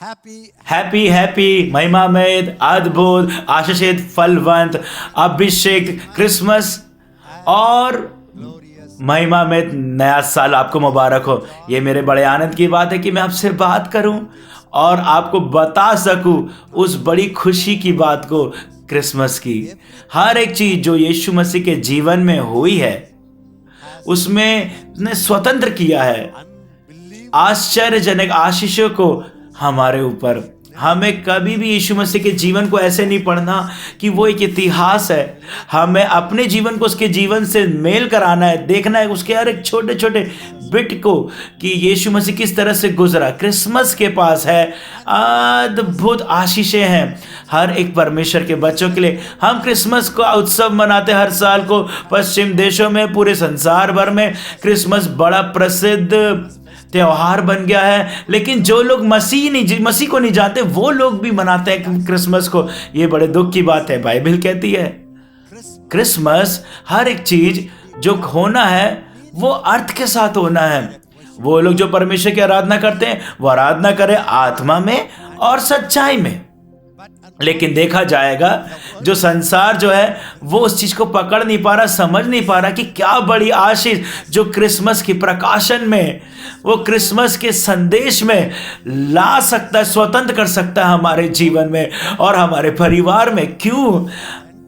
Happy happy महिमामय अद्भुत आशीषित फलवंत अभिषेक क्रिसमस और महिमामय नया साल आपको मुबारक हो। ये मेरे बड़े आनंद की बात है कि मैं आपसे बात करूं और आपको बता सकूं उस बड़ी खुशी की बात को, क्रिसमस की। हर एक चीज जो यीशु मसीह के जीवन में हुई है उसमें उसने स्वतंत्र किया है आश्चर्यजनक आशीषों को हमारे ऊपर। हमें कभी भी यीशु मसीह के जीवन को ऐसे नहीं पढ़ना कि वो एक इतिहास है। हमें अपने जीवन को उसके जीवन से मेल कराना है, देखना है उसके हर एक छोटे छोटे बिट को कि यीशु मसीह किस तरह से गुजरा। क्रिसमस के पास है अद्भुत आशीषें हैं हर एक परमेश्वर के बच्चों के लिए। हम क्रिसमस का उत्सव मनाते हर साल को। पश्चिम देशों में, पूरे संसार भर में क्रिसमस बड़ा प्रसिद्ध त्योहार बन गया है। लेकिन जो लोग मसीह को नहीं जानते वो लोग भी मनाते हैं क्रिसमस को। ये बड़े दुख की बात है। बाइबल कहती है क्रिसमस हर एक चीज जो होना है वो अर्थ के साथ होना है। वो लोग जो परमेश्वर की आराधना करते हैं वो आराधना करें आत्मा में और सच्चाई में। लेकिन देखा जाएगा जो संसार जो है वो उस चीज को पकड़ नहीं पा रहा, समझ नहीं पा रहा कि क्या बड़ी आशीष जो क्रिसमस की प्रकाशन में, वो क्रिसमस के संदेश में ला सकता है, स्वतंत्र कर सकता है हमारे जीवन में और हमारे परिवार में। क्यों?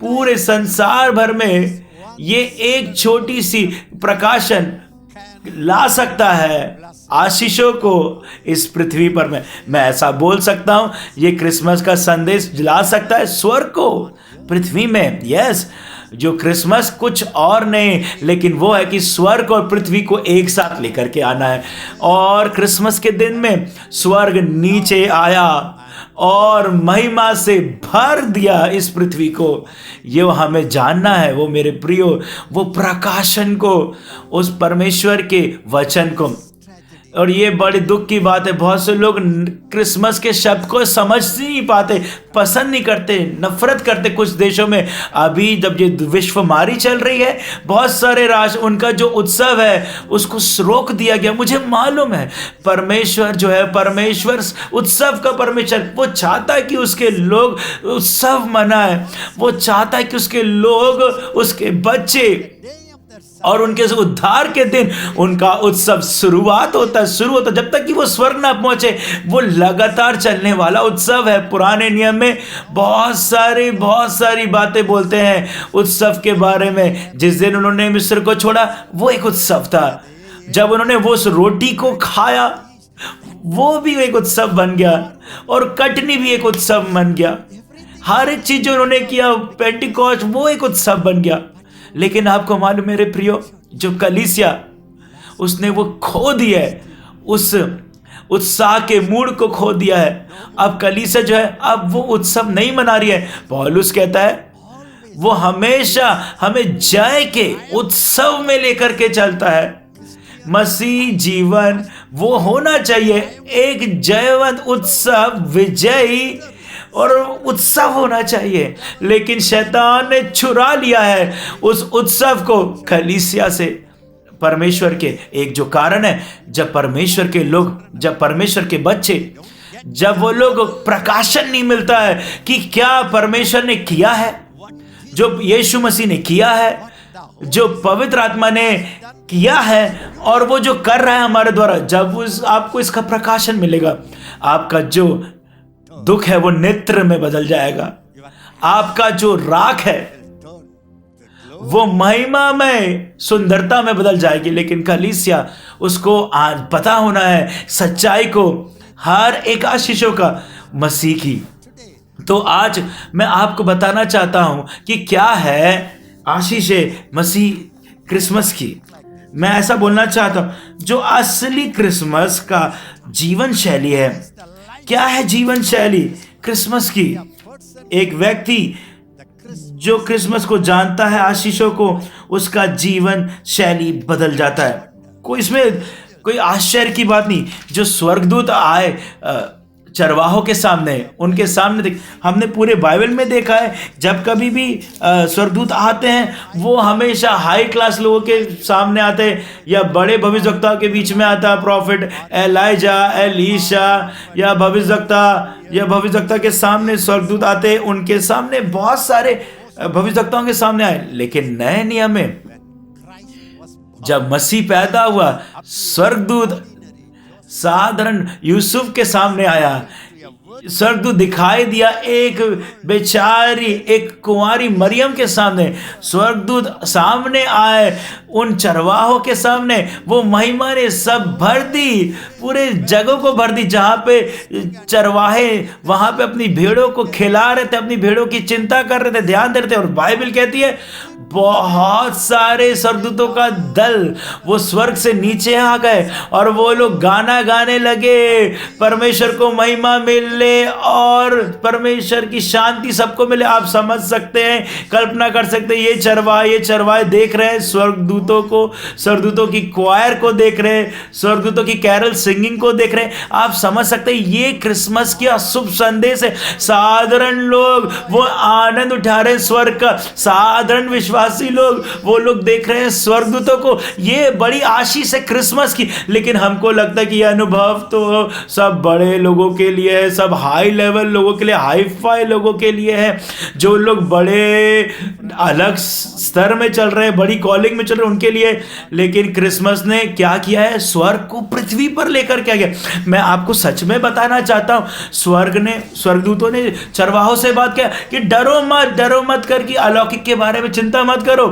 पूरे संसार भर में ये एक छोटी सी प्रकाशन ला सकता है आशीषों को इस पृथ्वी पर। मैं ऐसा बोल सकता हूं, ये क्रिसमस का संदेश ला सकता है स्वर्ग को पृथ्वी में। यस, जो क्रिसमस कुछ और नहीं लेकिन वो है कि स्वर्ग और पृथ्वी को एक साथ लेकर के आना है। और क्रिसमस के दिन में स्वर्ग नीचे आया और महिमा से भर दिया इस पृथ्वी को। ये हमें जानना है, वो मेरे प्रियो, वो प्रकाशन को, उस परमेश्वर के वचन को। और ये बड़ी दुख की बात है, बहुत से लोग क्रिसमस के शब्द को समझ नहीं पाते, पसंद नहीं करते, नफरत करते। कुछ देशों में अभी जब ये विश्वमारी चल रही है, बहुत सारे राष्ट्र उनका जो उत्सव है उसको रोक दिया गया। मुझे मालूम है परमेश्वर जो है, परमेश्वर उत्सव का परमेश्वर, वो चाहता है कि उसके लोग उत्सव मनाए। वो चाहता है कि उसके लोग, उसके बच्चे और उनके उद्धार के दिन उनका उत्सव शुरुआत होता है जब तक कि वो स्वर्ग ना पहुंचे। वो लगातार चलने वाला उत्सव है। पुराने नियम में बहुत सारी बातें बोलते हैं उत्सव के बारे में। जिस दिन उन्होंने मिस्र को छोड़ा वो एक उत्सव था। जब उन्होंने वो उस रोटी को खाया वो भी एक उत्सव बन गया और कटनी भी एक उत्सव बन गया। हर एक चीज जो उन्होंने किया, पेंटिकॉस्ट, वो एक उत्सव बन गया। लेकिन आपको मालूम मेरे प्रियो, जो कलीसिया उसने वो खो दिया है, उस उत्साह के मूड को खो दिया है। अब कलीसिया जो है अब वो उत्सव नहीं मना रही है। पौलुस कहता है वो हमेशा हमें जय के उत्सव में लेकर के चलता है। मसीह जीवन वो होना चाहिए, एक जयवंत उत्सव, विजयी और उत्सव होना चाहिए। लेकिन शैतान ने चुरा लिया है उस उत्सव को कलीसिया से, परमेश्वर के। एक जो कारण है, जब परमेश्वर के लोग, जब परमेश्वर के बच्चे, जब वो लोग प्रकाशन नहीं मिलता है कि क्या परमेश्वर ने किया है, जो यीशु मसीह ने किया है, जो पवित्र आत्मा ने किया है और वो जो कर रहा है हमारे द्वारा, जब आपको इसका प्रकाशन मिलेगा, आपका जो दुख है वो नेत्र में बदल जाएगा। आपका जो राख है वो महिमा में, सुंदरता में बदल जाएगी। लेकिन कलीसिया, उसको आज पता होना है सच्चाई को, हर एक आशीषों का मसीह की। तो आज मैं आपको बताना चाहता हूं कि क्या है आशीषें मसीह क्रिसमस की। मैं ऐसा बोलना चाहता हूं जो असली क्रिसमस का जीवन शैली है। क्या है जीवन शैली क्रिसमस की? एक व्यक्ति जो क्रिसमस को जानता है, आशीषों को, उसका जीवन शैली बदल जाता है। इसमें कोई आश्चर्य की बात नहीं। जो स्वर्गदूत आए चरवाहों के सामने, उनके सामने हमने पूरे बाइबल में देखा है जब कभी भी स्वर्गदूत आते हैं वो हमेशा हाई क्लास लोगों के सामने आते हैं, या बड़े भविष्यवक्ता के बीच में आता, प्रॉफिट एलाइजा, एलीशा या भविष्यवक्ता के सामने स्वर्गदूत आते, उनके सामने बहुत सारे भविष्यवक्ताओं के सामने आए। लेकिन नए नियम में जब मसीह पैदा हुआ, स्वर्गदूत साधारण यूसुफ के सामने आया, स्वर्गदूत दिखाई दिया एक बेचारी, एक कुंवारी मरियम के सामने, स्वर्गदूत सामने आए उन चरवाहों के सामने, वो महिमा ने सब भर दी, पूरे जगह को भर दी, जहाँ पे चरवाहे वहाँ पे अपनी भेड़ों को खिला रहे थे, अपनी भेड़ों की चिंता कर रहे थे, ध्यान दे रहे थे। और बाइबल कहती है बहुत सारे स्वर्गदूतों का दल वो स्वर्ग से नीचे आ गए और वो लोग गाना गाने लगे, परमेश्वर को महिमा मिले और परमेश्वर की शांति सबको मिले। आप समझ सकते हैं, कल्पना कर सकते हैं, ये चरवाहे देख रहे हैं स्वर्गदूतों को, स्वर्गदूतों की क्वायर को देख रहे हैं, स्वर्गदूतों की कैरल सिंगिंग को देख रहे हैं। आप समझ सकते हैं ये क्रिसमस का शुभ संदेश है। साधारण लोग वो आनंद उठा रहे हैं स्वर्ग का, साधारण विश्वासी लोग वो लोग देख रहे हैं स्वर्गदूतों को। ये बड़ी आशीष है क्रिसमस की। लेकिन हमको लगता है कि यह अनुभव तो सब बड़े लोगों के लिए है, सब हाई लेवल लोगों के लिए, हाई फाई लोगों के लिए है, जो लोग बड़े अलग स्तर में चल रहे हैं, बड़ी कॉलिंग में चल रहे हैं, उनके लिए। लेकिन क्रिसमस ने क्या किया है? स्वर्ग को पृथ्वी पर लेकर के आ गया। मैं आपको सच में बताना चाहता हूं, स्वर्गदूतों ने चरवाहों से बात किया कि डरो मत करके अलौकिक के बारे में चिंता मत करो।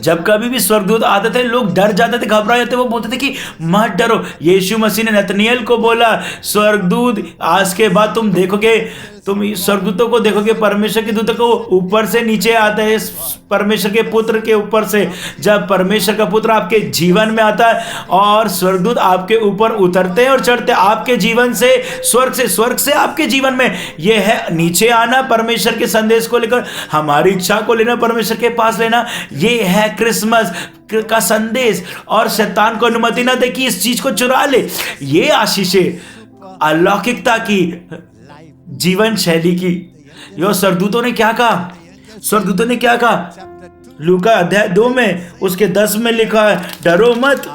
जब कभी भी स्वर्गदूत आते थे लोग डर जाते थे, घबरा जाते, वो बोलते थे कि मत डरो। यीशु मसीह ने नतनिएल को बोला, स्वर्गदूत आज के बाद तुम देखोगे, तुम स्वर्गदूतों को देखोगे, परमेश्वर के दूतों को ऊपर से नीचे आते हैं, परमेश्वर के पुत्र के ऊपर से। जब परमेश्वर का पुत्र आपके जीवन में आता है और स्वर्गदूत आपके ऊपर उतरते हैं और चढ़ते हैं, आपके जीवन से, स्वर्ग से आपके जीवन में, यह है नीचे आना, परमेश्वर के संदेश को लेकर, हमारी इच्छा को लेना, परमेश्वर के पास लेना। ये है क्रिसमस का संदेश। और शैतान को अनुमति ना दे कि इस चीज को चुरा ले। ये आशीषें अलौकिकता की, जीवन शैली की। यो स्वर्गदूतों ने क्या कहा? लूका अध्याय 2 में उसके 10 में लिखा है, डरो मत,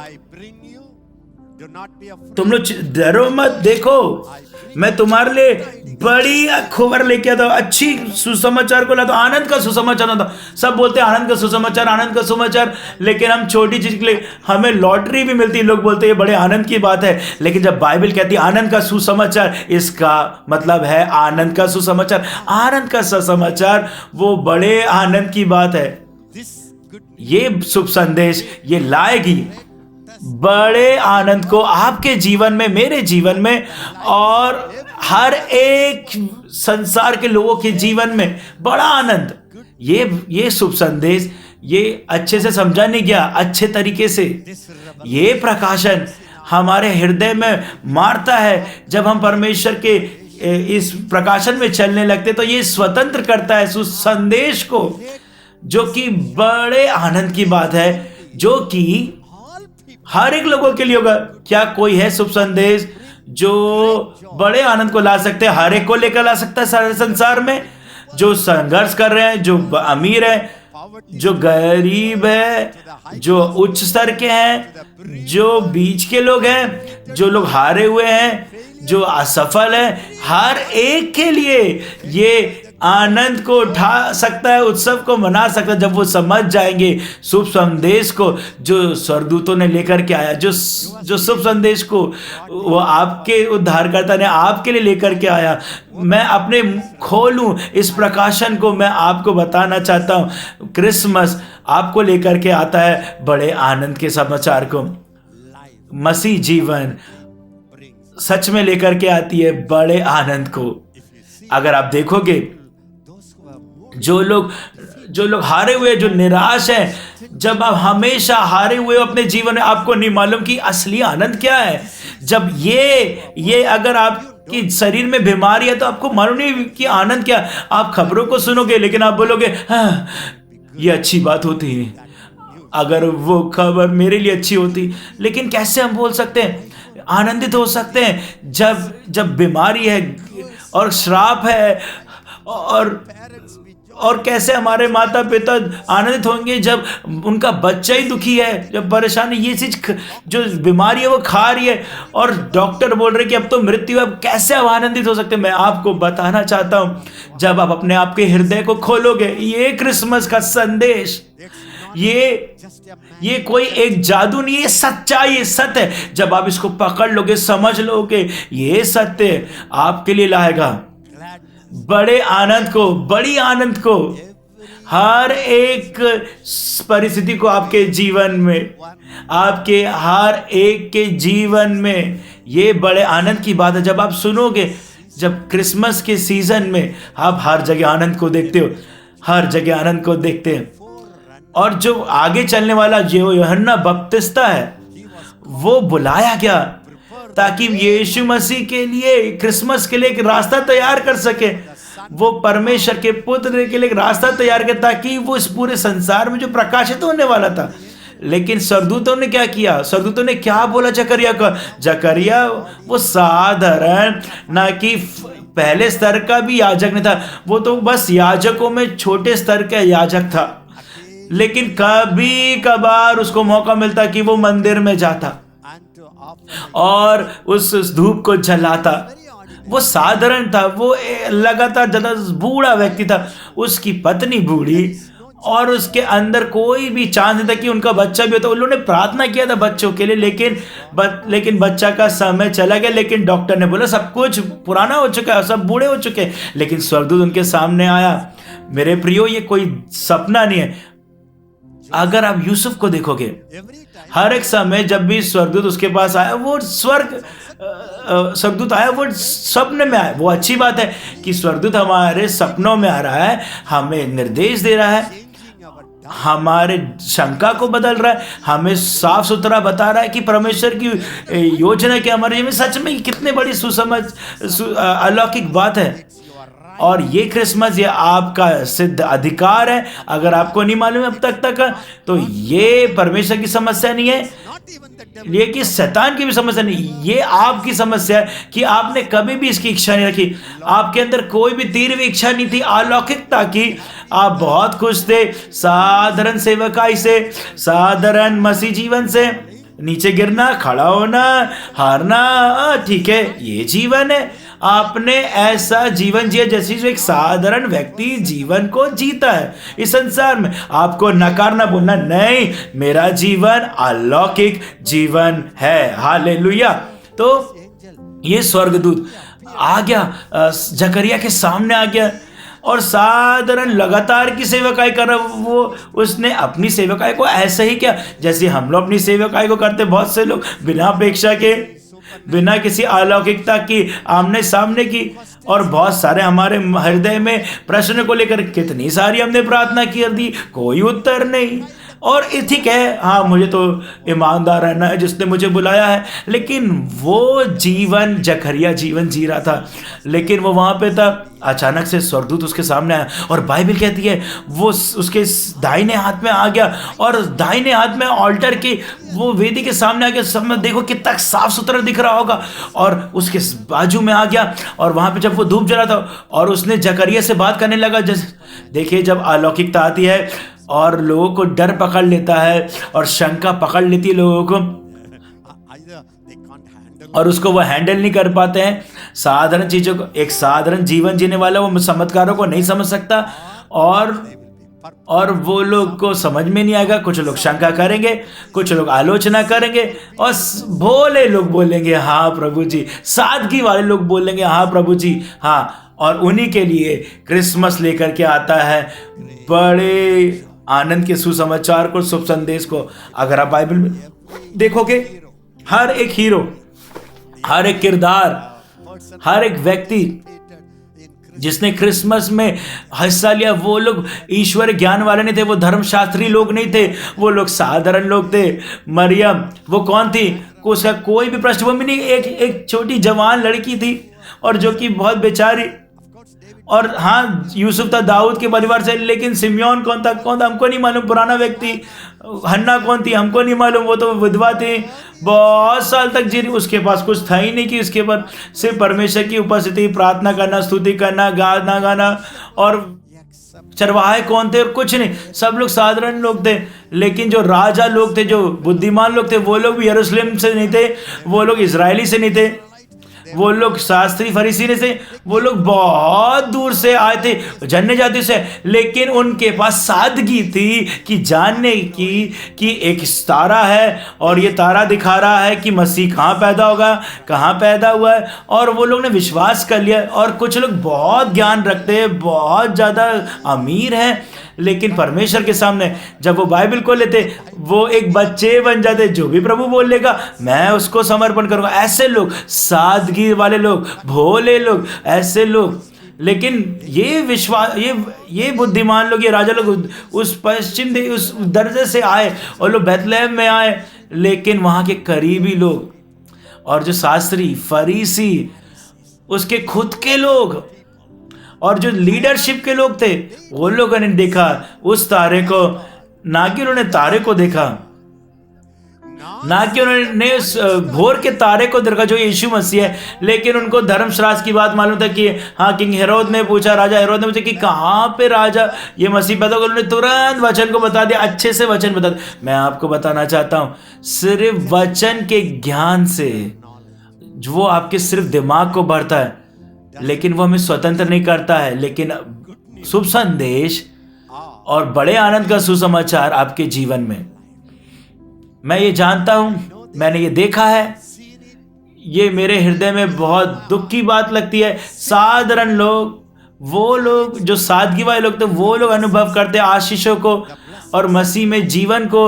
तुम लोग डरो मत, देखो मैं तुम्हारे लिए बड़ी खबर लेके आता हूं, अच्छी सुसमाचार को लाता हूं, आनंद का सुसमाचार लाता हूं। सब बोलते हैं आनंद का सुसमाचार, लेकिन हम छोटी चीज के लिए हमें लॉटरी भी मिलती है, लोग बोलते हैं ये बड़े आनंद की बात है। लेकिन जब बाइबल कहती है आनंद का सुसमाचार, इसका मतलब है आनंद का सुसमाचार। आनंद का सुसमाचार वो बड़े आनंद की बात है। ये शुभ संदेश ये लाएगी बड़े आनंद को आपके जीवन में, मेरे जीवन में, और हर एक संसार के लोगों के जीवन में बड़ा आनंद। ये शुभ संदेश ये अच्छे से समझा नहीं गया, अच्छे तरीके से। ये प्रकाशन हमारे हृदय में मारता है। जब हम परमेश्वर के इस प्रकाशन में चलने लगते तो ये स्वतंत्र करता है उस संदेश को, जो कि बड़े आनंद की बात है, जो कि हर एक लोगों के लिए होगा। क्या कोई है शुभ संदेश जो बड़े आनंद को ला सकते हैं, हर एक को लेकर ला सकता है सारे संसार में? जो संघर्ष कर रहे हैं, जो अमीर है, जो गरीब है, जो उच्च स्तर के हैं, जो बीच के लोग हैं, जो लोग हारे हुए हैं, जो असफल है, हर एक के लिए ये आनंद को उठा सकता है, उत्सव को मना सकता है, जब वो समझ जाएंगे शुभ संदेश को जो स्वर्गदूतों ने लेकर के आया, जो शुभ संदेश को वो आपके उद्धारकर्ता ने आपके लिए लेकर के आया। मैं अपने खोलूं इस प्रकाशन को, मैं आपको बताना चाहता हूं, क्रिसमस आपको लेकर के आता है बड़े आनंद के समाचार को। मसीह जीवन सच में लेकर के आती है बड़े आनंद को। अगर आप देखोगे, जो लोग हारे हुए, जो निराश हैं, जब आप हमेशा हारे हुए हो अपने जीवन में, आपको नहीं मालूम कि असली आनंद क्या है। जब ये अगर आपकी शरीर में बीमारी है तो आपको मालूम नहीं कि आनंद क्या। आप खबरों को सुनोगे लेकिन आप बोलोगे हाँ, ये अच्छी बात होती है, अगर वो खबर मेरे लिए अच्छी होती। लेकिन कैसे हम बोल सकते हैं? आनंदित हो सकते हैं जब जब बीमारी है और श्राप है, और कैसे हमारे माता पिता आनंदित होंगे जब उनका बच्चा ही दुखी है, जब परेशानी, ये चीज जो बीमारी है वो खा रही है और डॉक्टर बोल रहे कि अब तो मृत्यु है, अब कैसे आप आनंदित हो सकते हैं? मैं आपको बताना चाहता हूं, जब आप अपने आप के हृदय को खोलोगे, ये क्रिसमस का संदेश, ये कोई एक जादू नहीं, ये सच्चाई, ये सत्य है। जब आप इसको पकड़ लोगे, समझ लोगे, ये सत्य आपके लिए लाएगा बड़े आनंद को, बड़ी आनंद को, हर एक परिस्थिति को आपके जीवन में, आपके हर एक के जीवन में। ये बड़े आनंद की बात है जब आप सुनोगे, जब क्रिसमस के सीजन में आप हर जगह आनंद को देखते हो, हर जगह आनंद को देखते हैं। और जो आगे चलने वाला जो यूहन्ना बपतिस्ता है, वो बुलाया गया ताकि यीशु मसीह के लिए, क्रिसमस के लिए एक रास्ता तैयार कर सके। वो परमेश्वर के पुत्र के लिए एक रास्ता तैयार किया ताकि वो इस पूरे संसार में जो प्रकाशित होने वाला था। लेकिन स्वर्गदूतों ने क्या किया? स्वर्गदूतों ने क्या बोला जकरिया को? जकरिया वो साधारण, ना कि पहले स्तर का भी याजक नहीं था, वो तो बस याजकों में छोटे स्तर का याजक था। लेकिन कभी कभार उसको मौका मिलता कि वो मंदिर में जाता और उस धूप को जलाता। वो साधारण था, वो लगातार ज्यादा बूढ़ा व्यक्ति था, उसकी पत्नी बूढ़ी, और उसके अंदर कोई भी चांस नहीं था कि उनका बच्चा भी होता। उन्होंने प्रार्थना किया था बच्चों के लिए, लेकिन बच्चा का समय चला गया। लेकिन डॉक्टर ने बोला सब कुछ पुराना हो चुका है, सब बूढ़े हो चुके हैं। लेकिन स्वर्गदूत उनके सामने आया। मेरे प्रियो, ये कोई सपना नहीं है। अगर आप यूसुफ को देखोगे, हर एक समय जब भी स्वर्गदूत उसके पास आया, वो स्वर्गदूत आया, वो सपने में आया। वो अच्छी बात है कि स्वर्गदूत हमारे सपनों में आ रहा है, हमें निर्देश दे रहा है, हमारे शंका को बदल रहा है, हमें साफ सुथरा बता रहा है कि परमेश्वर की योजना की हमारे जीवन में सच में कितने बड़ी सुसमझ अलौकिक बात है। और ये क्रिसमस, ये आपका सिद्ध अधिकार है। अगर आपको नहीं मालूम अब तक तो ये परमेश्वर की समस्या नहीं है, ये कि शैतान की भी समस्या नहीं, ये आपकी समस्या है कि आपने कभी भी इसकी इच्छा नहीं रखी। आपके अंदर कोई भी तीव्र इच्छा नहीं थी अलौकिकता की। आप बहुत खुश थे साधारण सेवकाई से, साधारण मसीह जीवन से, नीचे गिरना, खड़ा होना, हारना, ठीक है, ये जीवन है। आपने ऐसा जीवन जिया जैसे जो एक साधारण व्यक्ति जीवन को जीता है इस संसार में। आपको नकारना, बोलना नहीं, मेरा जीवन अलौकिक जीवन है। हालेलुया। तो ये स्वर्गदूत आ गया, जकरिया के सामने आ गया और साधारण लगातार की सेवकाई कर रहा। वो उसने अपनी सेवकाई को ऐसे ही किया जैसे हम लोग अपनी सेवकाई को करते। बहुत से लोग बिना अपेक्षा के, बिना किसी अलौकिकता की, आमने सामने की। और बहुत सारे हमारे हृदय में प्रश्न को लेकर कितनी सारी हमने प्रार्थना की दी, कोई उत्तर नहीं। और ठीक है, हाँ, मुझे तो ईमानदार रहना है जिसने मुझे बुलाया है। लेकिन वो जीवन जकरिया जीवन जी रहा था, लेकिन वो वहाँ पे था। अचानक से स्वर्गदूत उसके सामने आया और बाइबल कहती है वो उसके दाहिने हाथ में आ गया और दाहिने हाथ में ऑल्टर की वो वेदी के सामने आ गया। सब में देखो कितना साफ सुथरा दिख रहा होगा। और उसके बाजू में आ गया और वहाँ पे जब वो धूप जला था और उसने जकरिया से बात करने लगा। जैसे देखिए, जब अलौकिकता आती है और लोगों को डर पकड़ लेता है और शंका पकड़ लेती है लोगों को, और उसको वो हैंडल नहीं कर पाते हैं साधारण चीजों को। एक साधारण जीवन जीने वाला वो चमत्कारों को नहीं समझ सकता और वो लोग को समझ में नहीं आएगा। कुछ लोग शंका करेंगे, कुछ लोग आलोचना करेंगे, और भोले लोग बोलेंगे हाँ प्रभु जी, सादगी वाले लोग बोलेंगे हाँ प्रभु जी, हाँ। और उन्हीं के लिए क्रिसमस लेकर के आता है बड़े आनंद के सुसमाचार को, शुभ संदेश को। अगर आप बाइबल में देखोगे, हर एक हीरो, हर एक किरदार, हर एक व्यक्ति जिसने क्रिसमस में हिस्सा लिया, वो लोग ईश्वर ज्ञान वाले नहीं थे, वो धर्मशास्त्री लोग नहीं थे, वो लोग साधारण लोग थे। मरियम वो कौन थी? उसका कोई भी पृष्ठभूमि नहीं। एक छोटी जवान लड़की थी और जो कि बहुत बेचारी, और हाँ, यूसुफ था दाऊद के परिवार से, लेकिन सिम्योन कौन था हमको नहीं मालूम। पुराना व्यक्ति हन्ना कौन थी हमको नहीं मालूम, वो तो विधवा थी, बहुत साल तक जी उसके पास कुछ था ही नहीं कि उसके पर सिर्फ परमेश्वर की उपस्थिति, प्रार्थना करना, स्तुति करना, गाना गाना। और चरवाहे कौन थे? और कुछ नहीं, सब लोग साधारण लोग थे। लेकिन जो राजा लोग थे, जो बुद्धिमान लोग थे, वो लोग भी यरूशलेम से नहीं थे, वो लोग इजरायली से नहीं थे, वो लोग शास्त्री फरीसी ने से, वो लोग बहुत दूर से आए थे, जन्ने जाति से। लेकिन उनके पास सादगी थी कि जानने की कि एक तारा है और ये तारा दिखा रहा है कि मसीह कहाँ पैदा होगा, कहाँ पैदा हुआ है। और वो लोग ने विश्वास कर लिया। और कुछ लोग बहुत ज्ञान रखते हैं, बहुत ज़्यादा अमीर हैं, लेकिन परमेश्वर के सामने जब वो बाइबल को लेते, वो एक बच्चे बन जाते। जो भी प्रभु बोलेगा मैं उसको समर्पण करूंगा। ऐसे लोग, सादगी वाले लोग, भोले लोग, ऐसे लोग। लेकिन ये विश्वास, ये बुद्धिमान लोग, ये राजा लोग उस पश्चिम उस दर्जे से आए और लोग बैतलहम में आए। लेकिन वहाँ के करीबी लोग और जो शास्त्री फरीसी, उसके खुद के लोग और जो लीडरशिप के लोग थे, वो लोगों ने देखा उस तारे को, ना कि उन्होंने तारे को देखा, ना कि उन्होंने उस भोर के तारे को देखा जो यीशु मसीह है। लेकिन उनको धर्मशास्त्र की बात मालूम था कि हाँ, किंग हेरोद ने पूछा, राजा हेरोद ने पूछा कि कहाँ पे राजा ये मसीह पैदा होगा। उन्होंने तुरंत वचन को बता दिया, अच्छे से वचन बता दिया। मैं आपको बताना चाहता हूँ, सिर्फ वचन के ज्ञान से जो वो आपके सिर्फ दिमाग को भरता है, लेकिन वो हमें स्वतंत्र नहीं करता है। लेकिन शुभ संदेश और बड़े आनंद का सुसमाचार आपके जीवन में, मैं ये जानता हूं, मैंने ये देखा है, ये मेरे हृदय में बहुत दुख की बात लगती है। साधारण लोग, वो लोग जो सादगी वाले लोग थे, वो लोग अनुभव करते आशीषों को और मसीह में जीवन को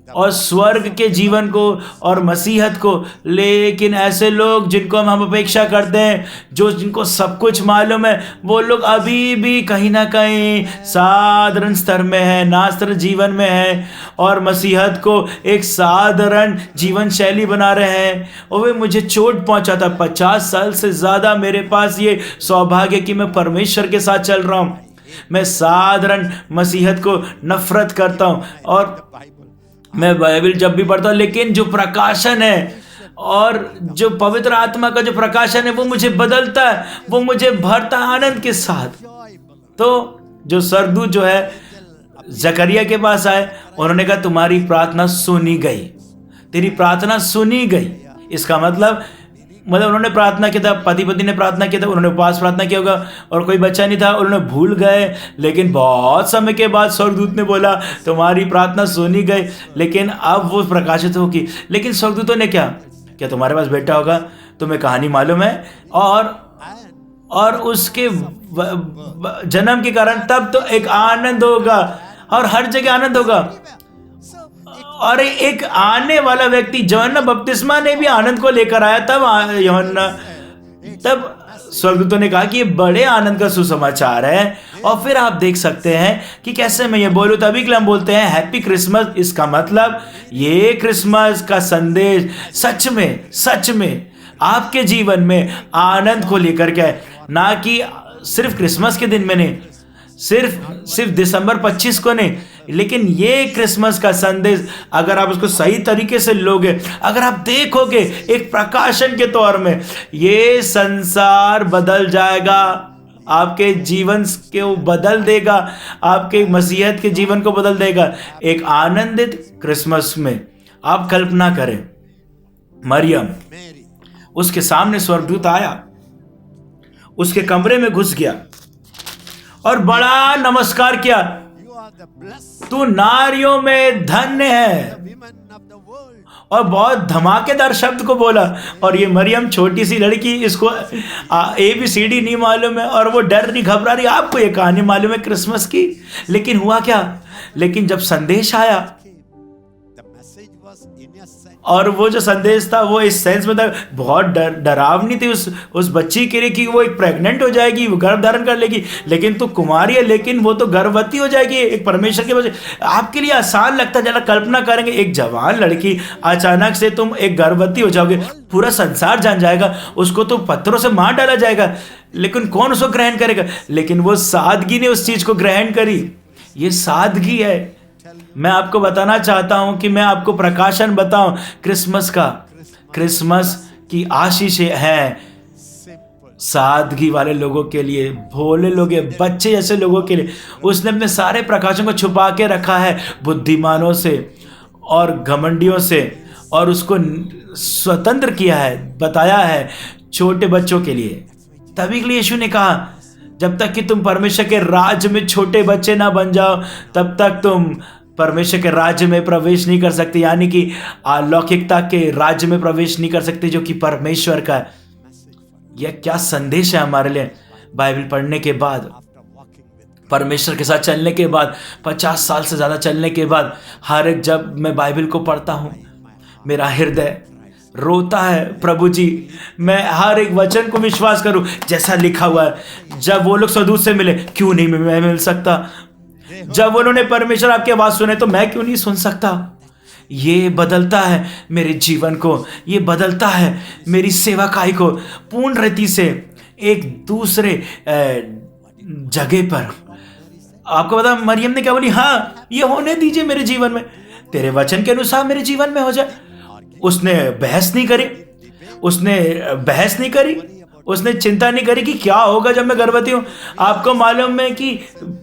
और स्वर्ग के जीवन को और मसीहत को। लेकिन ऐसे लोग जिनको हम अपेक्षा करते हैं, जो जिनको सब कुछ मालूम है, वो लोग अभी भी कहीं ना कहीं साधारण स्तर में है, नास्तर जीवन में है और मसीहत को एक साधारण जीवन शैली बना रहे हैं। और वे मुझे चोट पहुंचाता। 50 साल से ज़्यादा मेरे पास ये सौभाग्य कि मैं परमेश्वर के साथ चल रहा हूँ। मैं साधारण मसीहत को नफरत करता हूँ और मैं बाइबल जब भी पढ़ता हूँ, लेकिन जो प्रकाशन है और जो पवित्र आत्मा का जो प्रकाशन है, वो मुझे बदलता है, वो मुझे भरता है आनंद के साथ। तो जो स्वर्गदूत जो है जकरिया के पास आए, उन्होंने कहा तुम्हारी प्रार्थना सुनी गई, तेरी प्रार्थना सुनी गई। इसका मतलब उन्होंने प्रार्थना किया था, पति पत्नी ने प्रार्थना किया था, उन्होंने उपवास प्रार्थना किया होगा और कोई बच्चा नहीं था, उन्होंने भूल गए। लेकिन बहुत समय के बाद स्वर्गदूत ने बोला तुम्हारी प्रार्थना सुनी गई, लेकिन अब वो प्रकाशित होगी। लेकिन स्वर्गदूतों ने क्या तुम्हारे पास बेटा होगा, तुम्हें कहानी मालूम है, और उसके जन्म के कारण तब तो एक आनंद होगा और हर जगह आनंद होगा। और एक आने वाला व्यक्ति, यूहन्ना बपतिस्मा ने भी आनंद को लेकर आया। तब स्वर्गदूतों ने कहा कि ये बड़े आनंद का सुसमाचार है। और फिर आप देख सकते हैं कि कैसे मैं ये बोलूं, तभी के लिए हम बोलते हैं हैप्पी क्रिसमस। इसका मतलब ये क्रिसमस का संदेश सच में आपके जीवन में आनंद को लेकर के है, ना कि सिर्फ क्रिसमस के दिन में नहीं, सिर्फ दिसंबर 25 को नहीं, लेकिन ये क्रिसमस का संदेश अगर आप उसको सही तरीके से लोगे, अगर आप देखोगे एक प्रकाशन के तौर में, ये संसार बदल जाएगा, आपके जीवन को बदल देगा, आपके मसीहत के जीवन को बदल देगा। एक आनंदित क्रिसमस में आप कल्पना करें, मरियम, उसके सामने स्वर्गदूत आया, उसके कमरे में घुस गया और बड़ा नमस्कार किया, तू नारियों में धन्य है, और बहुत धमाकेदार शब्द को बोला। और ये मरियम छोटी सी लड़की, इसको ABCD नहीं मालूम है और वो डर नहीं, घबरा रही। आपको ये कहानी मालूम है क्रिसमस की, लेकिन हुआ क्या? लेकिन जब संदेश आया, और वो जो संदेश था वो इस सेंस में था, बहुत डरावनी थी उस बच्ची के लिए कि वो एक प्रेग्नेंट हो जाएगी, वो गर्भ धारण कर लेगी, लेकिन तू कुमारी है, लेकिन वो तो गर्भवती हो जाएगी एक परमेश्वर के वजह। आपके लिए आसान लगता है, जरा कल्पना करेंगे एक जवान लड़की अचानक से तुम एक गर्भवती हो जाओगे, पूरा संसार जान जाएगा, उसको तो पत्थरों से मार डाला जाएगा, लेकिन कौन उसको ग्रहण करेगा? लेकिन वो सादगी ने उस चीज को ग्रहण करी। ये सादगी है। मैं आपको बताना चाहता हूं कि मैं आपको प्रकाशन बताऊं क्रिसमस का। क्रिसमस की आशीष है सादगी वाले लोगों के लिए, भोले लोग, बच्चे जैसे लोगों के लिए। उसने अपने सारे प्रकाशन को छुपा के रखा है बुद्धिमानों से और घमंडियों से, और उसको स्वतंत्र किया है, बताया है छोटे बच्चों के लिए। तभी के लिए यीशु ने कहा, जब तक कि तुम परमेश्वर के राज्य में छोटे बच्चे ना बन जाओ, तब तक तुम परमेश्वर के राज्य में प्रवेश नहीं कर सकते, यानी कि अलौकिकता के राज्य में प्रवेश नहीं कर सकते जो कि परमेश्वर का है। यह क्या संदेश है हमारे लिए। बाइबल पढ़ने के बाद, परमेश्वर के साथ चलने के बाद, 50 साल से ज़्यादा चलने के बाद, हर एक जब मैं बाइबल को पढ़ता हूँ मेरा हृदय रोता है, प्रभु जी मैं हर एक वचन को विश्वास करूं जैसा लिखा हुआ है। जब वो लोग स्वदूत से मिले, क्यों नहीं मैं मिल सकता? जब उन्होंने परमेश्वर आपकी आवाज सुने, तो मैं क्यों नहीं सुन सकता? ये बदलता है मेरे जीवन को, ये बदलता है मेरी सेवाकाई को पूर्ण रीति से एक दूसरे जगह पर। आपको पता मरियम ने क्या बोली? हाँ, ये होने दीजिए मेरे जीवन में, तेरे वचन के अनुसार मेरे जीवन में हो जाए। उसने बहस नहीं करी, उसने चिंता नहीं करी कि क्या होगा जब मैं गर्भवती हूं। आपको मालूम है कि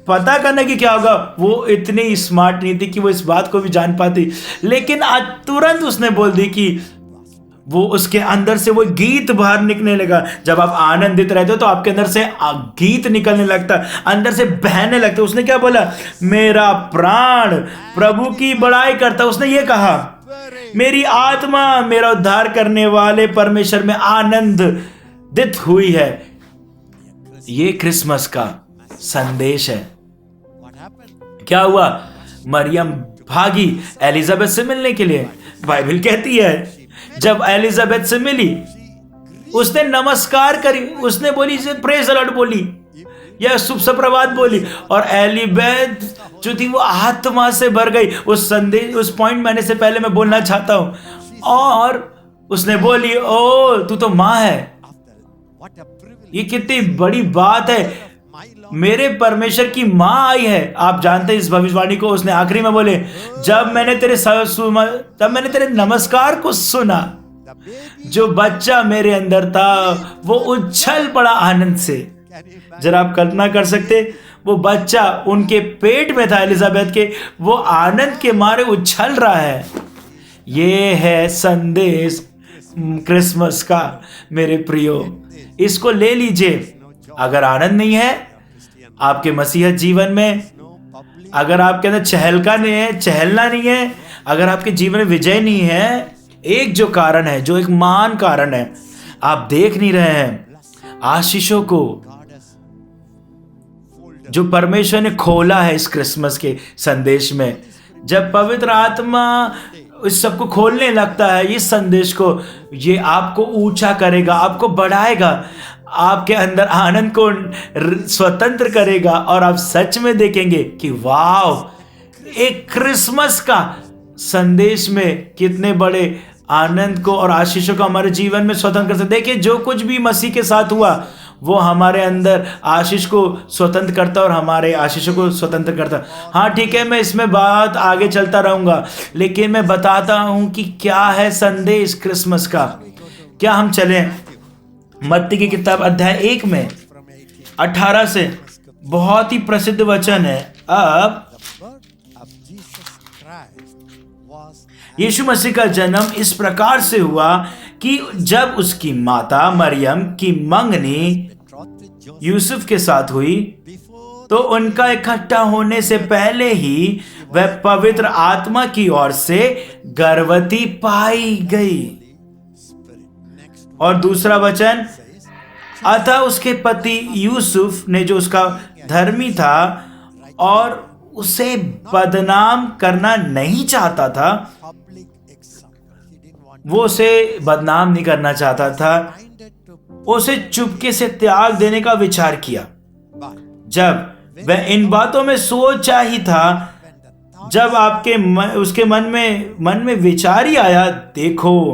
पता करना कि क्या होगा, वो इतनी स्मार्ट नहीं थी कि वो इस बात को भी जान पाती, लेकिन आज तुरंत उसने बोल दी कि वो उसके अंदर से वो गीत बाहर निकलने लगा। जब आप आनंदित रहते हो तो आपके अंदर से गीत निकलने लगता, अंदर से बहने लगता। उसने क्या बोला? मेरा प्राण प्रभु की बड़ाई करता। उसने ये कहा, मेरी आत्मा मेरा उद्धार करने वाले परमेश्वर में आनंदित हुई है। ये क्रिसमस का संदेश है। क्या हुआ? मरियम भागी एलिजाबेथ से मिलने के लिए। बाइबल कहती है जब एलिजाबेथ से मिली, उसने नमस्कार करी, उसने बोली प्रेज द लॉर्ड बोली या शुभ सुप्रभात बोली, और एलिजाबेथ जो थी वो आत्मा से भर गई। उस संदेश, उस पॉइंट मैंने से पहले मैं बोलना चाहता हूं। और उसने बोली, ओ तू तो माँ है। ये कितनी बड़ी बात है, मेरे परमेश्वर की माँ आई है। आप जानते हैं इस भविष्यवाणी को उसने आखिरी में बोले, जब मैंने तेरे नमस्कार को सुना, जो बच्चा मेरे अंदर था वो उछल पड़ा आनंद से। जरा आप कल्पना कर सकते, वो बच्चा उनके पेट में था एलिजाबेथ के, वो आनंद के मारे उछल रहा है। ये है संदेश क्रिसमस का मेरे प्रियो, इसको ले लीजिए। अगर आनंद नहीं है आपके मसीहत जीवन में, अगर आपके अंदर चहलना नहीं है, अगर आपके जीवन में विजय नहीं है, एक जो कारण है, जो एक महान कारण है, आप देख नहीं रहे हैं आशीषों को जो परमेश्वर ने खोला है इस क्रिसमस के संदेश में। जब पवित्र आत्मा इस सबको खोलने लगता है, इस संदेश को, ये आपको ऊंचा करेगा, आपको बढ़ाएगा, आपके अंदर आनंद को स्वतंत्र करेगा, और आप सच में देखेंगे कि वाह, एक क्रिसमस का संदेश में कितने बड़े आनंद को और आशीषों को हमारे जीवन में स्वतंत्र कर सकते। देखिए, जो कुछ भी मसीह के साथ हुआ वो हमारे अंदर आशीष को स्वतंत्र करता और हमारे आशीषों को स्वतंत्र करता। हाँ ठीक है, मैं इसमें बात आगे चलता रहूंगा, लेकिन मैं बताता हूं कि क्या है संदेश क्रिसमस का। क्या हम चलें मत्ती की किताब अध्याय 1 में 18 से, बहुत ही प्रसिद्ध वचन है। अब यीशु मसीह का जन्म इस प्रकार से हुआ कि जब उसकी माता मरियम की मंगनी यूसुफ के साथ हुई, तो उनका इकट्ठा होने से पहले ही वह पवित्र आत्मा की ओर से गर्भवती पाई गई। और दूसरा वचन, अतः उसके पति यूसुफ ने, जो उसका धर्मी था और उसे बदनाम करना नहीं चाहता था, वो उसे बदनाम नहीं करना चाहता था, उसे चुपके से त्याग देने का विचार किया। जब वह इन बातों में सोचा ही था, जब उसके मन में विचार ही आया, देखो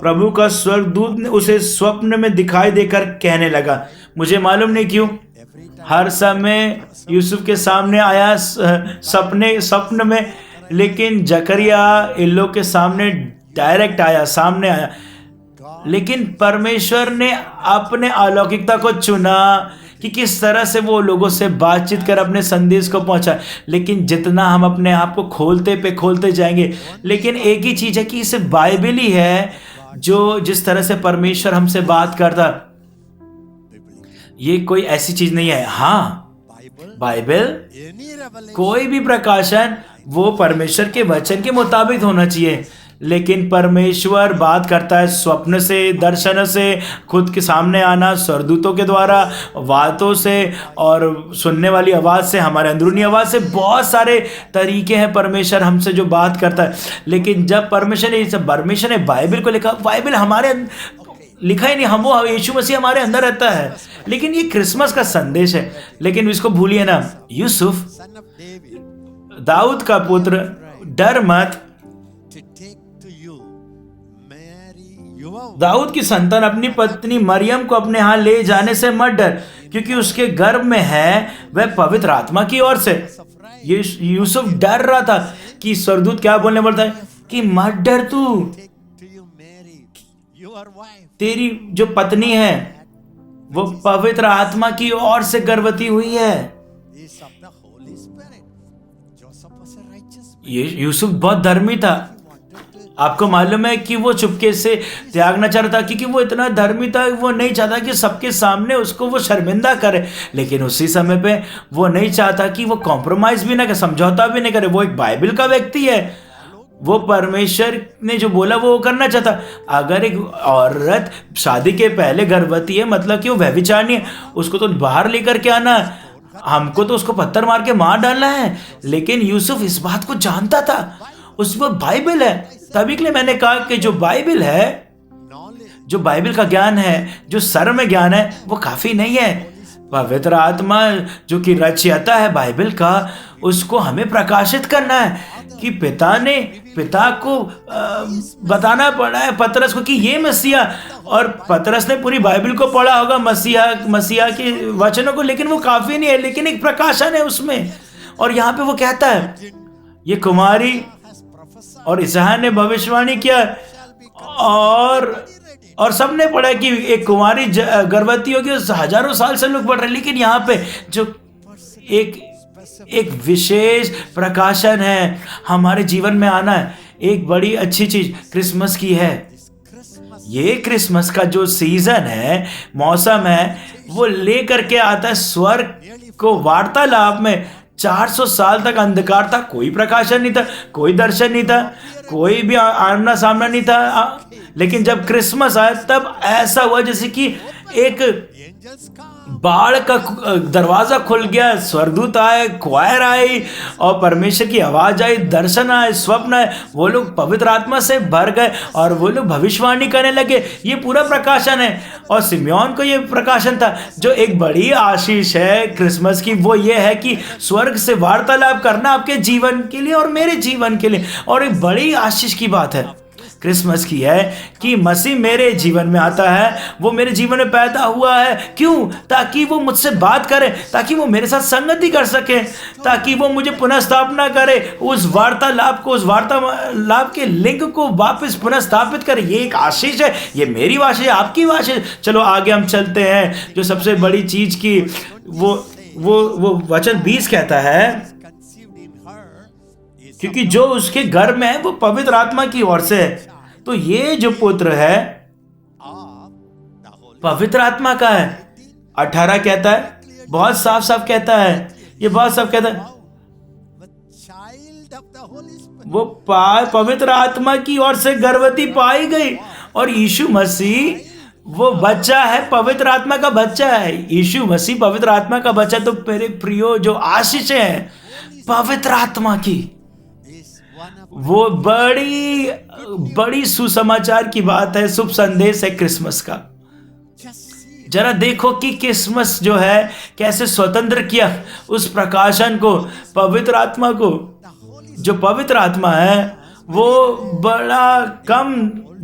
प्रभु का स्वर्गदूत ने उसे स्वप्न में दिखाई देकर कहने लगा। मुझे मालूम नहीं क्यों हर समय यूसुफ के सामने आया स्वप्न में, लेकिन जकरिया इन लोग के सामने डायरेक्ट आया, सामने आया। लेकिन परमेश्वर ने अपने अलौकिकता को चुना कि किस तरह से वो लोगों से बातचीत कर अपने संदेश को पहुंचा। लेकिन जितना हम अपने आप को खोलते जाएंगे, लेकिन एक ही चीज है कि इसे बाइबल ही है जो जिस तरह से परमेश्वर हमसे बात करता, ये कोई ऐसी चीज नहीं है। हाँ, बाइबल कोई भी प्रकाशन वो परमेश्वर के वचन के मुताबिक होना चाहिए। लेकिन परमेश्वर बात करता है स्वप्न से, दर्शन से, खुद के सामने आना, स्वर्गदूतों के द्वारा, बातों से और सुनने वाली आवाज़ से, हमारे अंदरूनी आवाज़ से। बहुत सारे तरीके हैं परमेश्वर हमसे जो बात करता है। लेकिन जब परमेश्वर ने बाइबल को लिखा, बाइबल हमारे लिखा ही नहीं, हम वो यीशु मसीह हमारे अंदर रहता है। लेकिन ये क्रिसमस का संदेश है। लेकिन इसको भूलिए ना, यूसुफ दाऊद का पुत्र, डर मत। दाऊद की संतान अपनी पत्नी मरियम को अपने यहाँ ले जाने से मत डर, क्योंकि उसके गर्भ में है वह पवित्र आत्मा की ओर से। ये यूसुफ डर रहा था कि स्वर्गदूत क्या बोलने वाला है कि मत डर, तू तेरी जो पत्नी है वो पवित्र आत्मा की ओर से गर्भवती हुई है। ये यूसुफ बहुत धर्मी था। आपको मालूम है कि वो चुपके से त्यागना चाहता, क्योंकि वो इतना धर्मी था, वो नहीं चाहता कि सबके सामने उसको वो शर्मिंदा करे। लेकिन उसी समय पे वो नहीं चाहता कि वो कॉम्प्रोमाइज भी ना करे, समझौता भी नहीं करे। वो एक बाइबल का व्यक्ति है, वो परमेश्वर ने जो बोला वो करना चाहता। अगर एक औरत शादी के पहले गर्भवती है, मतलब कि वो व्यभिचारिणी है, उसको तो बाहर लेकर के आना, हमको तो उसको पत्थर मार के मार डालना है। लेकिन यूसुफ इस बात को जानता था, उसमें बाइबल है। तभी के लिए मैंने कहा कि जो बाइबल है, जो बाइबल का ज्ञान है, जो सर में ज्ञान है, वो काफी नहीं है। पवित्र आत्मा जो कि रचयिता है बाइबल का, उसको हमें प्रकाशित करना है कि पिता को बताना पड़ा है पतरस को कि ये मसीहा, और पतरस ने पूरी बाइबल को पढ़ा होगा, मसीहा के वचनों को, लेकिन वो काफी नहीं है। लेकिन एक प्रकाशन है उसमें। और यहाँ पे वो कहता है ये कुमारी, और इसहाक ने भविष्यवाणी किया, और सबने पढ़ा कि एक कुमारी गर्भवती होगी। हजारों साल से लोग पढ़ रहे, लेकिन यहाँ पे जो एक विशेष प्रकाशन है हमारे जीवन में आना है। एक बड़ी अच्छी चीज क्रिसमस की है। ये क्रिसमस का जो सीजन है, मौसम है, वो लेकर के आता है स्वर्ग को वार्तालाप में। 400 साल तक अंधकार था, कोई प्रकाशन नहीं था, कोई दर्शन नहीं था, कोई भी आमना सामना नहीं था। लेकिन जब क्रिसमस आया तब ऐसा हुआ जैसे कि एक बाढ़ का दरवाजा खुल गया, स्वर्गदूत आए, क्वायर आई, और परमेश्वर की आवाज आई, दर्शन आए, स्वप्न आए। वो लोग पवित्र आत्मा से भर गए और वो लोग भविष्यवाणी करने लगे। ये पूरा प्रकाशन है। और सिम्योन को ये प्रकाशन था। जो एक बड़ी आशीष है क्रिसमस की, वो ये है कि स्वर्ग से वार्तालाप करना आपके जीवन के लिए और मेरे जीवन के लिए। और एक बड़ी आशीष की बात है क्रिसमस की है कि मसीह मेरे जीवन में आता है, वो मेरे जीवन में पैदा हुआ है। क्यों? ताकि वो मुझसे बात करे, ताकि वो मेरे साथ संगति कर सके, ताकि वो मुझे पुनः स्थापना करे, उस वार्तालाप को, उस वार्तालाप के लिंक को वापस पुनः स्थापित करे। ये एक आशीष है, ये मेरी आशीष है, आपकी आशीष। चलो आगे हम चलते हैं। जो सबसे बड़ी चीज की वो वचन 20 कहता है, क्योंकि जो उसके घर में है वो पवित्र आत्मा की ओर से है। तो ये जो पुत्र है पवित्र आत्मा का है। 18 कहता है, बहुत साफ साफ कहता है, ये बहुत साफ कहता है, वो पवित्र आत्मा की ओर से गर्भवती पाई गई। और यीशु मसीह वो बच्चा है, पवित्र आत्मा का बच्चा है। यीशु मसीह पवित्र आत्मा का बच्चा। तो मेरे प्रियो, जो आशीष है पवित्र आत्मा की, वो बड़ी बड़ी सुसमाचार की बात है, शुभ संदेश है क्रिसमस का। जरा देखो कि क्रिसमस जो है कैसे स्वतंत्र किया उस प्रकाशन को, पवित्र आत्मा को। जो पवित्र आत्मा है वो बड़ा कम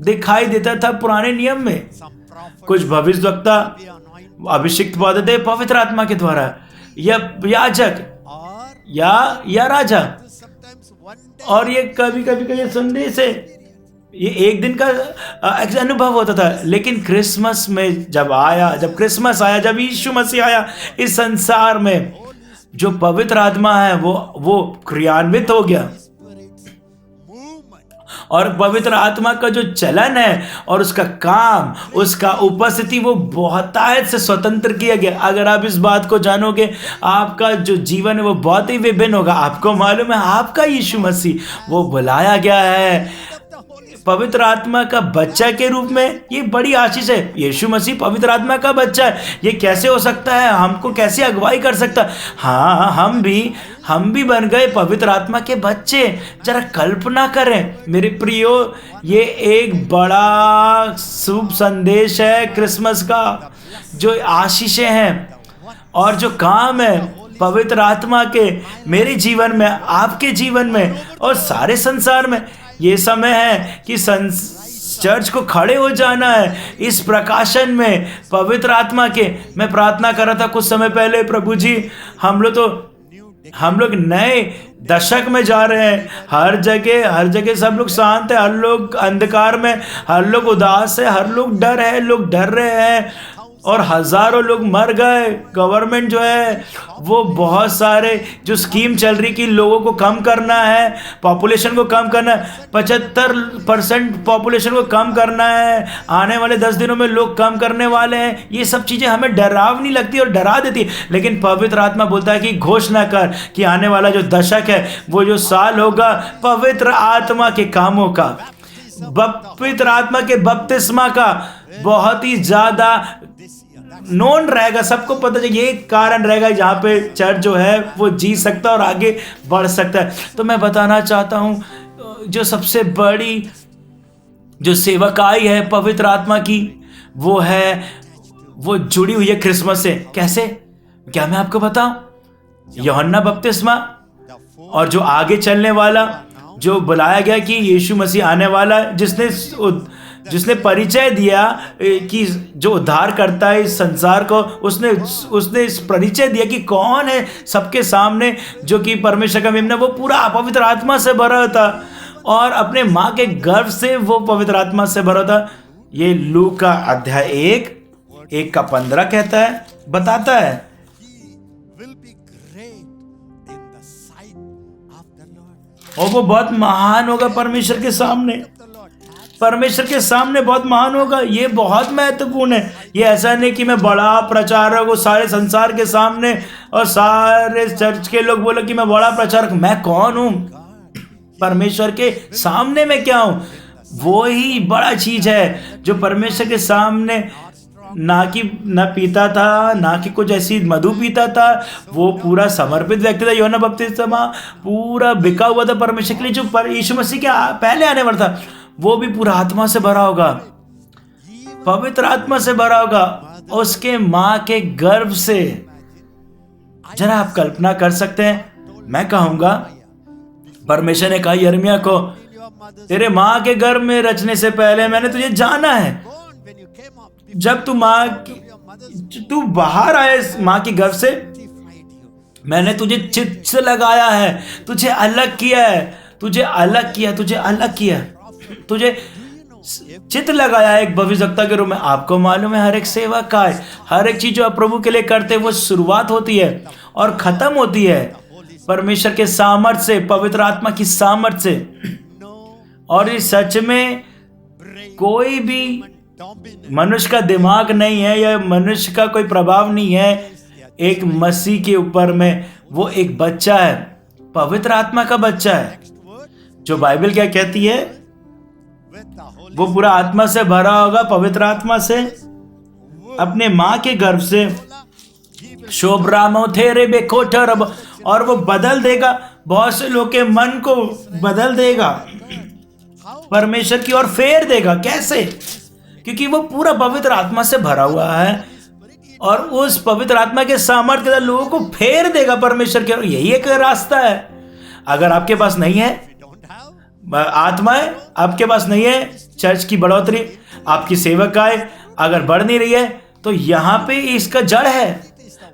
दिखाई देता था पुराने नियम में। कुछ भविष्यवक्ता अभिषिक्त पाते थे पवित्र आत्मा के द्वारा, या याजक या राजा, और ये कभी कभी का ये संदेश है, ये एक दिन का अनुभव होता था। लेकिन क्रिसमस में जब क्रिसमस आया, जब यीशु मसीह आया इस संसार में, जो पवित्र आत्मा है वो क्रियान्वित हो गया, और पवित्र आत्मा का जो चलन है और उसका काम, उसका उपस्थिति, वो बहुतायत से स्वतंत्र किया गया। अगर आप इस बात को जानोगे, आपका जो जीवन है वो बहुत ही विभिन्न होगा। आपको मालूम है आपका यीशु मसीह वो बुलाया गया है पवित्र आत्मा का बच्चा के रूप में। ये बड़ी आशीष है। यीशु मसीह पवित्र आत्मा का बच्चा है। ये कैसे हो सकता है? हमको कैसे अगुवाई कर सकता? हाँ, हम भी बन गए पवित्र आत्मा के बच्चे। जरा कल्पना करें मेरे प्रियो, ये एक बड़ा शुभ संदेश है क्रिसमस का। जो आशीषें हैं और जो काम है पवित्र आत्मा के मेरे जीवन में, आपके जीवन में और सारे संसार में, ये समय है कि चर्च को खड़े हो जाना है इस प्रकाशन में पवित्र आत्मा के। मैं प्रार्थना कर रहा था कुछ समय पहले, प्रभु जी हम लोग नए दशक में जा रहे हैं। हर जगह सब लोग शांत है, हर लोग अंधकार में, हर लोग उदास है, हर लोग लोग डर रहे हैं, और हजारों लोग मर गए। गवर्नमेंट जो है वो बहुत सारे जो स्कीम चल रही कि लोगों को कम करना है, पॉपुलेशन को कम करना है, 75% पॉपुलेशन को कम करना है, आने वाले 10 दिनों में लोग कम करने वाले हैं। ये सब चीज़ें हमें डरावनी लगती है और डरा देती है। लेकिन पवित्र आत्मा बोलता है कि घोषणा कर कि आने वाला जो दशक है, वो जो साल होगा पवित्र आत्मा के कामों का, पवित्र आत्मा के बपतिस्मा का बहुत ही ज्यादा नोन रहेगा। सबको पता है, ये कारण रहेगा जहाँ पे चर्च जो है वो जी सकता है और आगे बढ़ सकता है। तो मैं बताना चाहता हूँ जो सबसे बड़ी जो सेवकाई है पवित्र आत्मा की, वो जुड़ी हुई है क्रिसमस से। कैसे? क्या मैं आपको बताऊं? यूहन्ना बपतिस्मा और जो आगे चलने वाला, जो बुलाया गया कि यीशु मसीह आने वाला, जिसने परिचय दिया कि जो उद्धार करता है इस संसार को, उसने इस परिचय दिया कि कौन है सबके सामने जो कि परमेश्वर का मेमना, वो पूरा पवित्र आत्मा से भरा था और अपने माँ के गर्भ से वो पवित्र आत्मा से भरा था। ये लूका अध्याय 1:15 कहता है, बताता है। और वो बहुत महान होगा परमेश्वर के सामने, बहुत महान होगा। ये बहुत महत्वपूर्ण है। ये ऐसा नहीं कि मैं बड़ा प्रचारक हूँ सारे संसार के सामने और सारे चर्च के लोग बोले कि मैं बड़ा प्रचारक। मैं कौन हूँ? परमेश्वर के सामने मैं क्या हूँ? वो ही बड़ा चीज है जो परमेश्वर के सामने ना पीता था, ना कि कुछ ऐसी मधु पीता था। वो पूरा समर्पित व्यक्ति था। यूहन्ना बपतिस्मा पूरा बिका हुआ था परमेश्वर के लिए। जो यीशु मसीह के पहले आने वाला था वो भी पूरा आत्मा से भरा होगा, पवित्र आत्मा से भरा होगा, उसके माँ के गर्भ से। जरा आप कल्पना कर सकते हैं? मैं कहूंगा परमेश्वर ने कहा यिर्मयाह को, तेरे माँ के गर्भ में रचने से पहले मैंने तुझे जाना है। जब तू बाहर आए माँ की गर्भ से, मैंने तुझे चित्त से लगाया है, तुझे अलग किया है, तुझे चित्त लगाया एक भविष्यवक्ता के रूप में। आपको मालूम है हर एक सेवा का, हर एक चीज जो आप प्रभु के लिए करते हैं वो शुरुआत होती है और खत्म होती है परमेश्वर के सामर्थ्य से, पवित्र आत्मा की सामर्थ्य से। और इस सच में कोई भी मनुष्य का दिमाग नहीं है या मनुष्य का कोई प्रभाव नहीं है एक मसीह के ऊपर में। वो एक बच्चा है, पवित्र आत्मा का बच्चा है। जो बाइबल क्या कहती है, वो पूरा आत्मा से भरा होगा, पवित्र आत्मा से, अपने माँ के गर्भ से। शोभरामो थे रे बेकोटर, और वो बदल देगा बहुत से लोग के मन को बदल देगा, परमेश्वर की ओर फेर देगा। कैसे? क्योंकि वो पूरा पवित्र आत्मा से भरा हुआ है और उस पवित्र आत्मा के सामर्थ्य के साथ लोगों को फेर देगा परमेश्वर की ओर। यही एक रास्ता है। अगर आपके पास नहीं है आत्मा है, आपके पास नहीं है चर्च की बढ़ोतरी, आपकी सेवकाएं अगर बढ़ नहीं रही है, तो यहाँ पे इसका जड़ है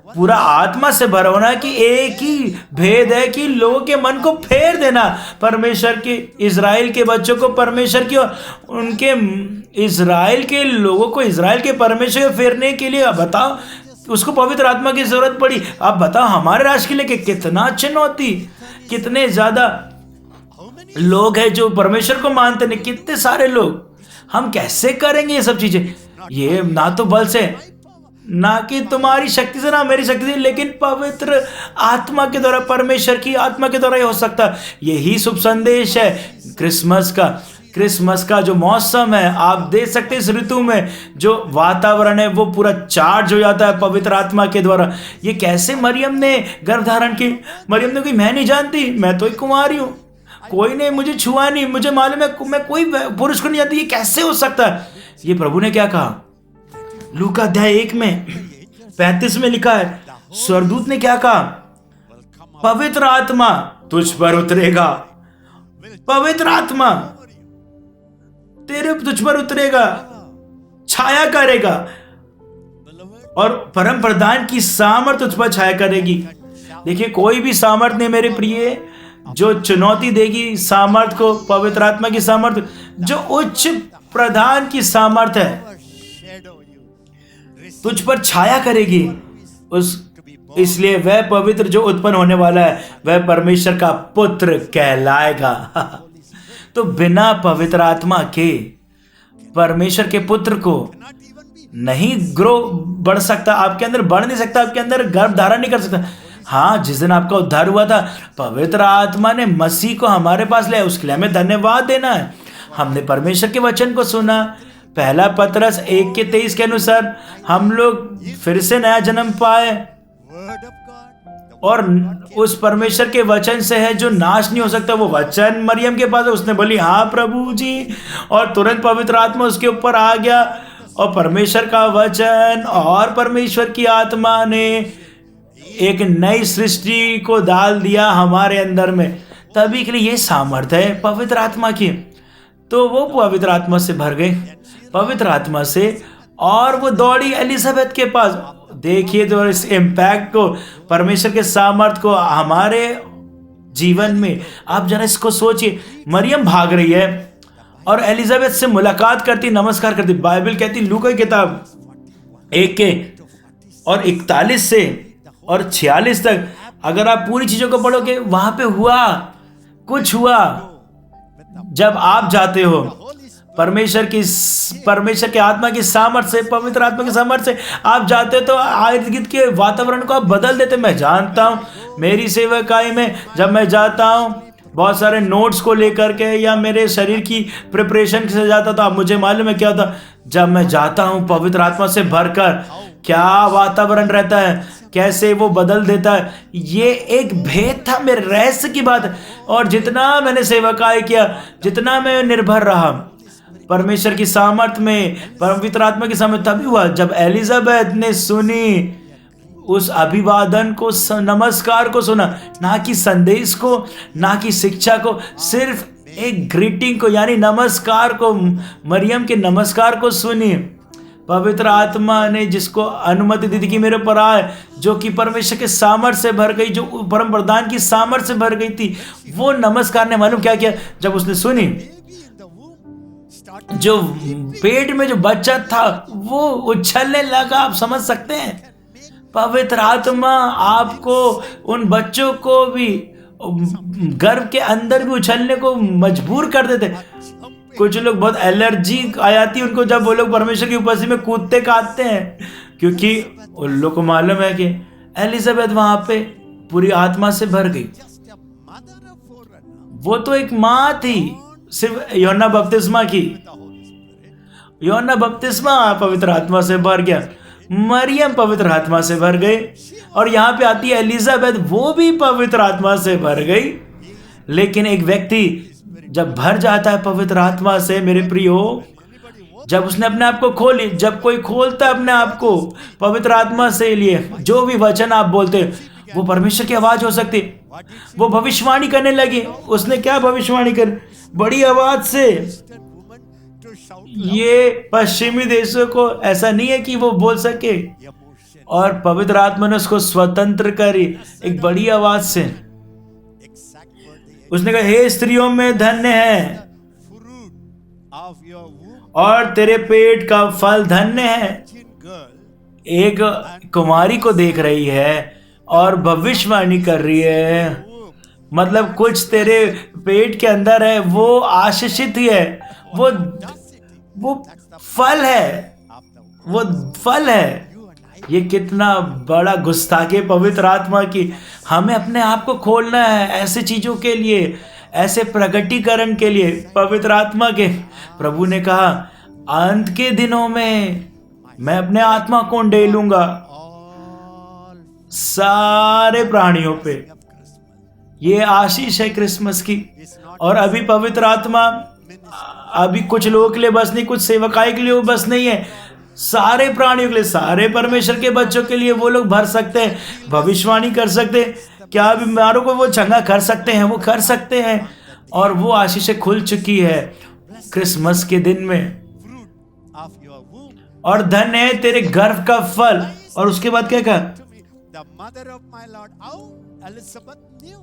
पूरा आत्मा से भरा होना, कि एक ही भेद है कि लोगों के मन को फेर देना परमेश्वर के, इज़राइल के बच्चों को परमेश्वर की और उनके इज़राइल के लोगों को इज़राइल के परमेश्वर को फेरने के लिए। बताओ, उसको पवित्र आत्मा की जरूरत पड़ी। अब बताओ हमारे राष्ट्र के लिए कितना चुनौती, कितने ज्यादा लोग हैं जो परमेश्वर को मानते नहीं, कितने सारे लोग। हम कैसे करेंगे ये सब चीजें? ये ना तो बल से, ना कि तुम्हारी शक्ति से, ना मेरी शक्ति से, लेकिन पवित्र आत्मा के द्वारा, परमेश्वर की आत्मा के द्वारा ये हो सकता है। यही शुभ संदेश है क्रिसमस का। क्रिसमस का जो मौसम है, आप देख सकते हैं इस ऋतु में जो वातावरण है वो पूरा चार्ज हो जाता है पवित्र आत्मा के द्वारा। ये कैसे मरियम ने गर्भ धारण की? मरियम ने, कोई मैं नहीं जानती, मैं तो एक कुंवारी हूँ, कोई ने मुझे छुआ नहीं, मुझे मालूम है मैं कोई पुरुष को नहीं जानती, ये कैसे हो सकता है? ये प्रभु ने क्या कहा? लूका अध्याय 1 में 35 में लिखा है, स्वर्गदूत ने क्या कहा? पवित्र आत्मा तुझ पर उतरेगा, पवित्र आत्मा तेरे तुझ पर उतरेगा, छाया करेगा, और परम प्रधान की सामर्थ तुझ पर छाया करेगी। देखिए, कोई भी सामर्थ नहीं मेरे प्रिय जो चुनौती देगी सामर्थ को, पवित्र आत्मा की सामर्थ, जो उच्च प्रधान की सामर्थ है, तुझ पर छाया करेगी। इसलिए वह पवित्र जो उत्पन्न होने वाला है वह परमेश्वर का पुत्र कहलाएगा। तो बिना पवित्र आत्मा के परमेश्वर के पुत्र को नहीं ग्रो बढ़ सकता, आपके अंदर बढ़ नहीं सकता, आपके अंदर गर्भ धारण नहीं कर सकता। हाँ, जिस दिन आपका उद्धार हुआ था, पवित्र आत्मा ने मसीह को हमारे पास लाया, उसके लिए हमें धन्यवाद देना है। हमने परमेश्वर के वचन को सुना, पहला पतरस 1:23 के अनुसार हम लोग फिर से नया जन्म पाए, और उस परमेश्वर के वचन से है जो नाश नहीं हो सकता। वो वचन मरियम के पास है, उसने बोली हाँ प्रभु जी, और तुरंत पवित्र आत्मा उसके ऊपर आ गया, और परमेश्वर का वचन और परमेश्वर की आत्मा ने एक नई सृष्टि को डाल दिया हमारे अंदर में। तभी के लिए ये सामर्थ्य है पवित्र आत्मा की। तो वो पवित्र आत्मा से भर गए, पवित्र आत्मा से, और वो दौड़ी एलिजाबेथ के पास। देखिए तो इस इम्पैक्ट को, परमेश्वर के सामर्थ को हमारे जीवन में। आप जरा इसको सोचिए, मरियम भाग रही है और एलिजाबेथ से मुलाकात करती, नमस्कार करती। बाइबल कहती, लूका की किताब 1:41 से और 46 तक, अगर आप पूरी चीजों को पढ़ोगे, वहां पे कुछ हुआ जब आप जाते हो परमेश्वर के आत्मा की सामर्थ्य से, पवित्र आत्मा की सामर्थ्य से आप जाते हो, तो इर्द गिर्द के वातावरण को आप बदल देते। मैं जानता हूँ मेरी सेवकाई में जब मैं जाता हूँ बहुत सारे नोट्स को लेकर के, या मेरे शरीर की प्रिपरेशन से जाता था, मुझे मालूम है क्या होता जब मैं जाता हूँ पवित्र आत्मा से भरकर, क्या वातावरण रहता है, कैसे वो बदल देता है। ये एक भेद था, मेरे रहस्य की बात है। और जितना मैंने सेवकाई किया, जितना मैं निर्भर रहा परमेश्वर की सामर्थ में, पवित्र आत्मा की सामर्थ, तभी हुआ जब एलिजाबेथ ने सुनी उस अभिवादन को, नमस्कार को सुना, ना कि संदेश को, ना कि शिक्षा को, सिर्फ एक ग्रीटिंग को, यानी नमस्कार को, मरियम के नमस्कार को सुनी। पवित्र आत्मा ने जिसको अनुमति दी थी कि मेरे पर आए, जो कि परमेश्वर के सामर्थ्य से भर गई, जो परम प्रधान की सामर्थ्य से भर गई थी, वो नमस्कार ने मालूम क्या किया? जब उसने सुनी, जो पेट में जो बच्चा था वो उछलने लगा। आप समझ सकते हैं, पवित्र आत्मा आपको, उन बच्चों को भी गर्भ के अंदर भी उछलने को मजबूर कर देते। कुछ लोग बहुत एलर्जी आ जाती है उनको जब वो लोग परमेश्वर की उपस्थिति में कूदते काटते हैं, क्योंकि उन लोग को मालूम है कि एलिजाबेथ वहां पे पूरी आत्मा से भर गई। वो तो एक माँ थी, सिर्फ यूहन्ना बपतिस्मा की, यूहन्ना बपतिस्मा पवित्र आत्मा से भर गया। मरियम पवित्र आत्मा से भर गई, और यहाँ पे आती है एलिजाबेथ, वो भी पवित्र आत्मा से भर गई। लेकिन एक व्यक्ति जब भर जाता है पवित्र आत्मा से, मेरे प्रियो, जब उसने अपने आप को खोली, जब कोई खोलता है अपने आप को पवित्र आत्मा से लिए, जो भी वचन आप बोलते, वो परमेश्वर की आवाज हो सकती। वो भविष्यवाणी करने लगी। उसने क्या भविष्यवाणी कर, बड़ी आवाज से। ये पश्चिमी देशों को ऐसा नहीं है कि वो बोल सके, और पवित्र आत्मा ने उसको स्वतंत्र करी एक बड़ी आवाज से। उसने कहा, हे स्त्रियों में धन्य है और तेरे पेट का फल धन्य है। एक कुमारी को देख रही है और भविष्यवाणी कर रही है, मतलब कुछ तेरे पेट के अंदर है वो आशीषित ही है, वो फल है, वो फल है। ये कितना बड़ा गुस्ताखी पवित्र आत्मा की। हमें अपने आप को खोलना है ऐसे चीजों के लिए, ऐसे प्रकटीकरण के लिए पवित्र आत्मा के। प्रभु ने कहा, अंत के दिनों में मैं अपने आत्मा को डेलूंगा सारे प्राणियों पे। ये आशीष है क्रिसमस की। और अभी पवित्र आत्मा अभी कुछ लोगों के लिए बस नहीं, कुछ सेवकाई के लिए बस नहीं है, सारे प्राणियों के लिए, सारे परमेश्वर के बच्चों के लिए वो लोग भर सकते हैं, भविष्यवाणी कर सकते हैं, क्या बीमारों को वो चंगा कर सकते हैं, वो कर सकते हैं। और वो आशीषें खुल चुकी है क्रिसमस के दिन में। और धन्य है तेरे गर्भ का फल। और उसके बाद क्या कहा,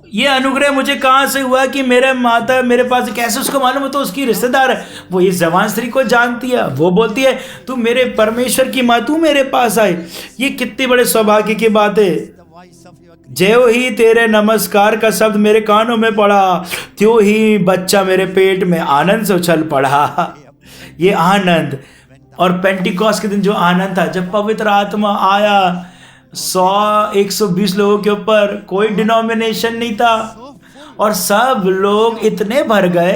ये अनुग्रह मुझे कहां से हुआ कि मेरे माता मेरे पास, कैसे उसको मालूम हो, तो उसकी रिश्तेदार है, वो इस जवान स्त्री को जानती है। वो बोलती है, तू मेरे परमेश्वर की माँ, तू मेरे पास आई। ये कितनी बड़े सौभाग्य की बात है। ज्यों ही तेरे नमस्कार का शब्द मेरे कानों में पड़ा, त्यों ही बच्चा मेरे पेट में आनंद से उछल पड़ा। ये आनंद, और पेंटिकॉस्ट के दिन जो आनंद था, जब पवित्र आत्मा आया 100-120 लोगों के ऊपर, कोई डिनोमिनेशन नहीं था, और सब लोग इतने भर गए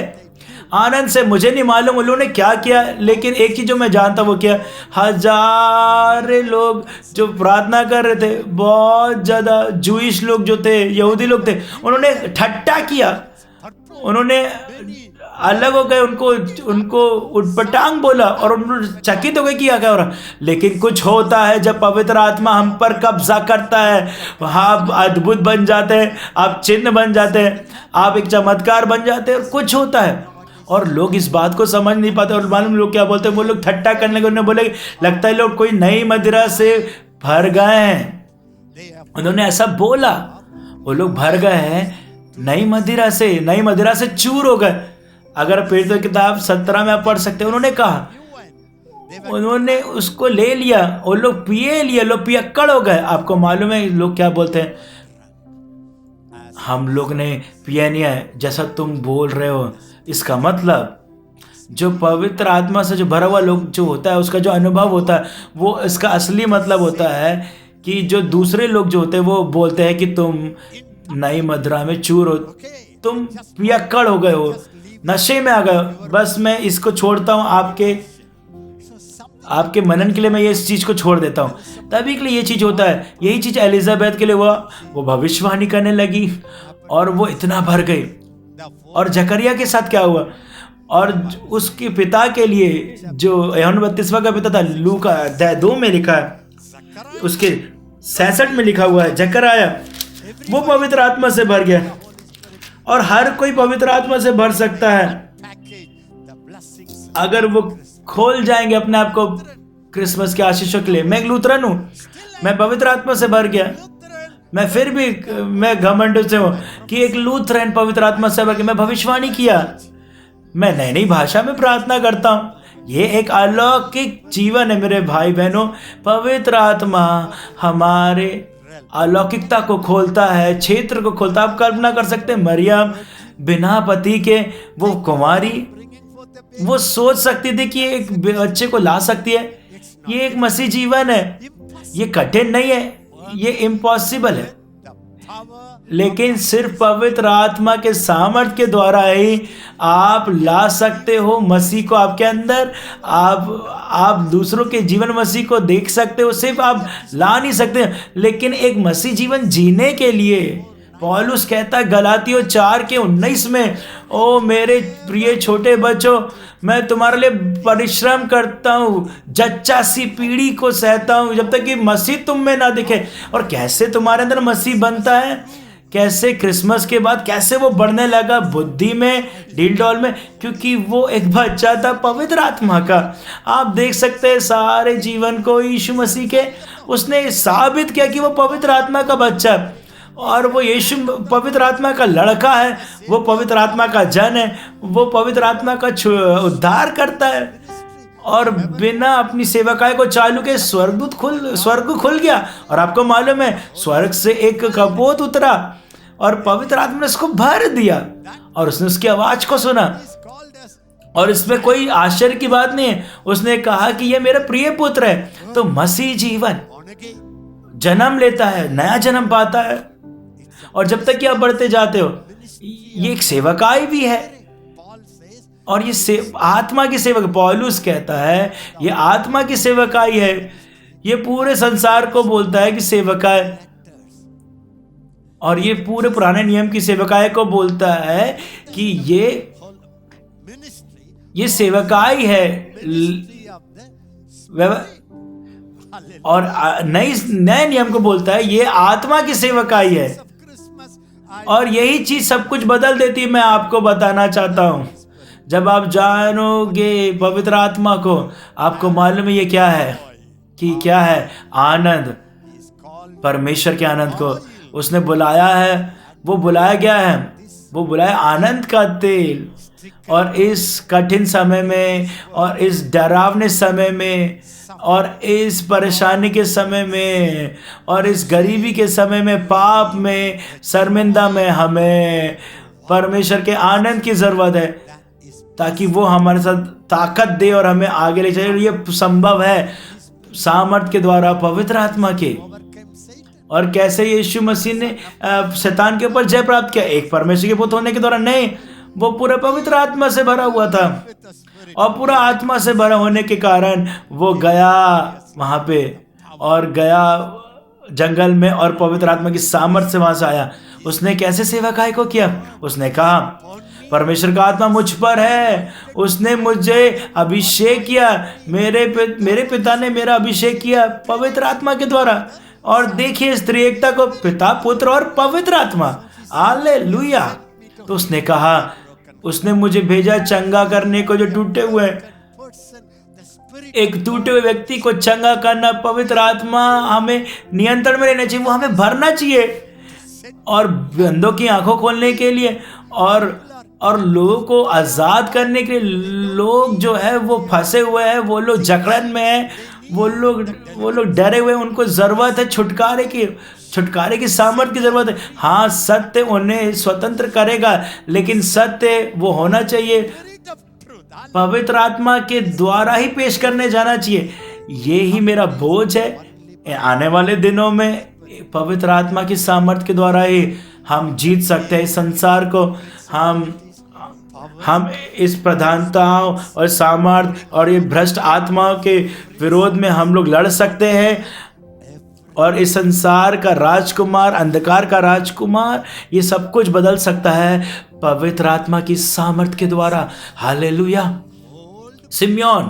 आनंद से। मुझे नहीं मालूम उन लोगों ने क्या किया, लेकिन एक चीज जो मैं जानता वो क्या, हजारे लोग जो प्रार्थना कर रहे थे, बहुत ज्यादा जूइश लोग जो थे, यहूदी लोग थे, उन्होंने ठट्टा किया, उन्होंने अलग हो गए, उनको उटपटांग बोला, और उन्होंने चकित हो गए कि क्या हो रहा। लेकिन कुछ होता है जब पवित्र आत्मा हम पर कब्जा करता है, आप अद्भुत बन जाते हैं, आप चिन्ह बन जाते हैं, आप एक चमत्कार बन जाते हैं, और कुछ होता है। और लोग इस बात को समझ नहीं पाते। और मालूम लोग क्या बोलते हैं, वो लोग ठट्टा करने के, उन्होंने बोले लगता है लोग कोई नई मदिरा से भर गए हैं। उन्होंने ऐसा बोला, वो लोग भर गए हैं नई मदिरा से चूर हो गए। अगर प्रेरितों की किताब 17 में आप पढ़ सकते हैं, उन्होंने कहा, उन्होंने उसको ले लिया, वो लोग पिए लिए, लोग पियक्कड़ हो गए। आपको मालूम है लोग क्या बोलते हैं, हम लोग ने पिया नहीं है जैसा तुम बोल रहे हो। इसका मतलब जो पवित्र आत्मा से जो भरा हुआ लोग जो होता है, उसका जो अनुभव होता है, वो इसका असली मतलब होता है कि जो दूसरे लोग जो होते हैं वो बोलते हैं कि तुम नई मदिरा में चूर हो, तुम पियक्कड़ हो गए हो, नशे में आ गए हो। बस मैं इसको छोड़ता हूँ, आपके मनन के लिए मैं ये इस चीज को छोड़ देता हूँ। तभी के लिए ये चीज होता है। यही चीज एलिजाबेथ के लिए हुआ, वो भविष्यवाणी करने लगी और वो इतना भर गई। और जकरिया के साथ क्या हुआ, और उसके पिता के लिए जो यूहन्ना बपतिस्मा का पिता था, लूका 2 में लिखा है, उसके 66 में लिखा हुआ है, जकरिया वो पवित्र आत्मा से भर गया। और हर कोई पवित्र आत्मा से भर सकता है अगर वो खोल जाएंगे अपने आप को क्रिसमस के आशीषों के लिए। मैं एक लूथरन हूं, मैं पवित्र आत्मा से भर गया, मैं फिर भी मैं घमंड से हूं कि एक लूथरन पवित्र आत्मा से भर के मैं भविष्यवाणी किया, मैं नई नई भाषा में प्रार्थना करता हूं। ये एक अलौकिक जीवन है मेरे भाई बहनों। पवित्र आत्मा हमारे अलौकिकता को खोलता है, क्षेत्र को खोलता है। आप कल्पना कर सकते हैं, मरियम बिना पति के वो कुमारी, वो सोच सकती थी कि एक बच्चे को ला सकती है। ये एक मसीह जीवन है, ये कठिन नहीं है, ये इम्पॉसिबल है। लेकिन सिर्फ पवित्र आत्मा के सामर्थ्य के द्वारा ही आप ला सकते हो मसीह को आपके अंदर। आप दूसरों के जीवन मसीह को देख सकते हो, सिर्फ आप ला नहीं सकते। लेकिन एक मसीह जीवन जीने के लिए पौलुस कहता है गलातियों 4:19 में, ओ मेरे प्रिय छोटे बच्चों, मैं तुम्हारे लिए परिश्रम करता हूँ, जच्चा सी पीढ़ी को सहता हूँ जब तक कि मसीह तुम में ना दिखे। और कैसे तुम्हारे अंदर मसीह बनता है, कैसे क्रिसमस के बाद कैसे वो बढ़ने लगा बुद्धि में, डील डॉल में, क्योंकि वो एक बच्चा था पवित्र आत्मा का। आप देख सकते हैं सारे जीवन को यीशु मसीह के, उसने साबित किया कि वो पवित्र आत्मा का बच्चा है और वो यीशु पवित्र आत्मा का लड़का है, वो पवित्र आत्मा का जन है, वो पवित्र आत्मा का उद्धार करता है। और बिना अपनी सेवकाई को चालू के स्वर्ग खुल गया और आपको मालूम है स्वर्ग से एक कपोत उतरा और पवित्र आत्मा ने उसको भर दिया और उसने उसकी आवाज को सुना। और इसमें कोई आश्चर्य की बात नहीं है, उसने कहा कि ये मेरा प्रिय पुत्र है। तो मसीह जीवन जन्म लेता है, नया जन्म पाता है और जब तक कि आप बढ़ते जाते हो, ये एक सेवकाई भी है और ये आत्मा की सेवक। पौलुस कहता है ये आत्मा की सेवकाई है, ये पूरे संसार को बोलता है कि सेवकाई, और ये पूरे पुराने नियम की सेवकाई को बोलता है कि ये सेवकाई है। और नए नियम को बोलता है ये आत्मा की सेवकाई है और यही चीज सब कुछ बदल देती है। मैं आपको बताना चाहता हूं, जब आप जानोगे पवित्र आत्मा को, आपको मालूम है ये क्या है, कि क्या है आनंद, परमेश्वर के आनंद को उसने बुलाया है, वो बुलाया गया है, वो बुलाया आनंद का तेल। और इस कठिन समय में और इस डरावने समय में और इस परेशानी के समय में और इस गरीबी के समय में, पाप में, शर्मिंदा में, हमें परमेश्वर के आनंद की जरूरत है ताकि वो हमारे साथ ताकत दे और हमें आगे ले चले। ये संभव है सामर्थ के द्वारा पवित्र आत्मा के। और कैसे यीशु मसीह ने शैतान के ऊपर जय प्राप्त किया, एक परमेश्वर के पुत्र होने के द्वारा नहीं, वो पूरा पवित्र आत्मा से भरा हुआ था और पूरा आत्मा से भरा होने के कारण वो गया वहां पे और गया जंगल में और पवित्र आत्मा की सामर्थ्य से वहां से आया। उसने कैसे सेवकाई को किया, उसने कहा परमेश्वर का आत्मा मुझ पर है, उसने मुझे अभिषेक किया, मेरे पिता ने मेरा अभिषेक किया पवित्र आत्मा के द्वारा। और देखिए इस त्रिएकता को, पिता, पुत्र और पवित्र आत्मा, हालेलुया। तो उसने कहा उसने मुझे भेजा चंगा करने को जो टूटे हुए, एक टूटे हुए व्यक्ति को चंगा करना। पवित्र आत्मा हमें नियंत्रण में रहना चाहिए, वो हमें भरना चाहिए और अंधों की आंखों खोलने के लिए और लोगों को आजाद करने के लिए। लोग जो है वो फंसे हुए हैं, वो लोग जकड़न में है, वो लोग डरे हुए, उनको जरूरत है छुटकारे की सामर्थ्य की जरूरत है। हाँ, सत्य उन्हें स्वतंत्र करेगा, लेकिन सत्य वो होना चाहिए पवित्र आत्मा के द्वारा ही पेश करने जाना चाहिए। ये ही मेरा बोझ है। आने वाले दिनों में पवित्र आत्मा की सामर्थ्य के द्वारा ही हम जीत सकते हैं इस संसार को। हम इस प्रधानताओं और सामर्थ्य और ये भ्रष्ट आत्माओं के विरोध में हम लोग लड़ सकते हैं और इस संसार का राजकुमार, अंधकार का राजकुमार, ये सब कुछ बदल सकता है पवित्र आत्मा की सामर्थ्य के द्वारा। हालेलुया। सिम्योन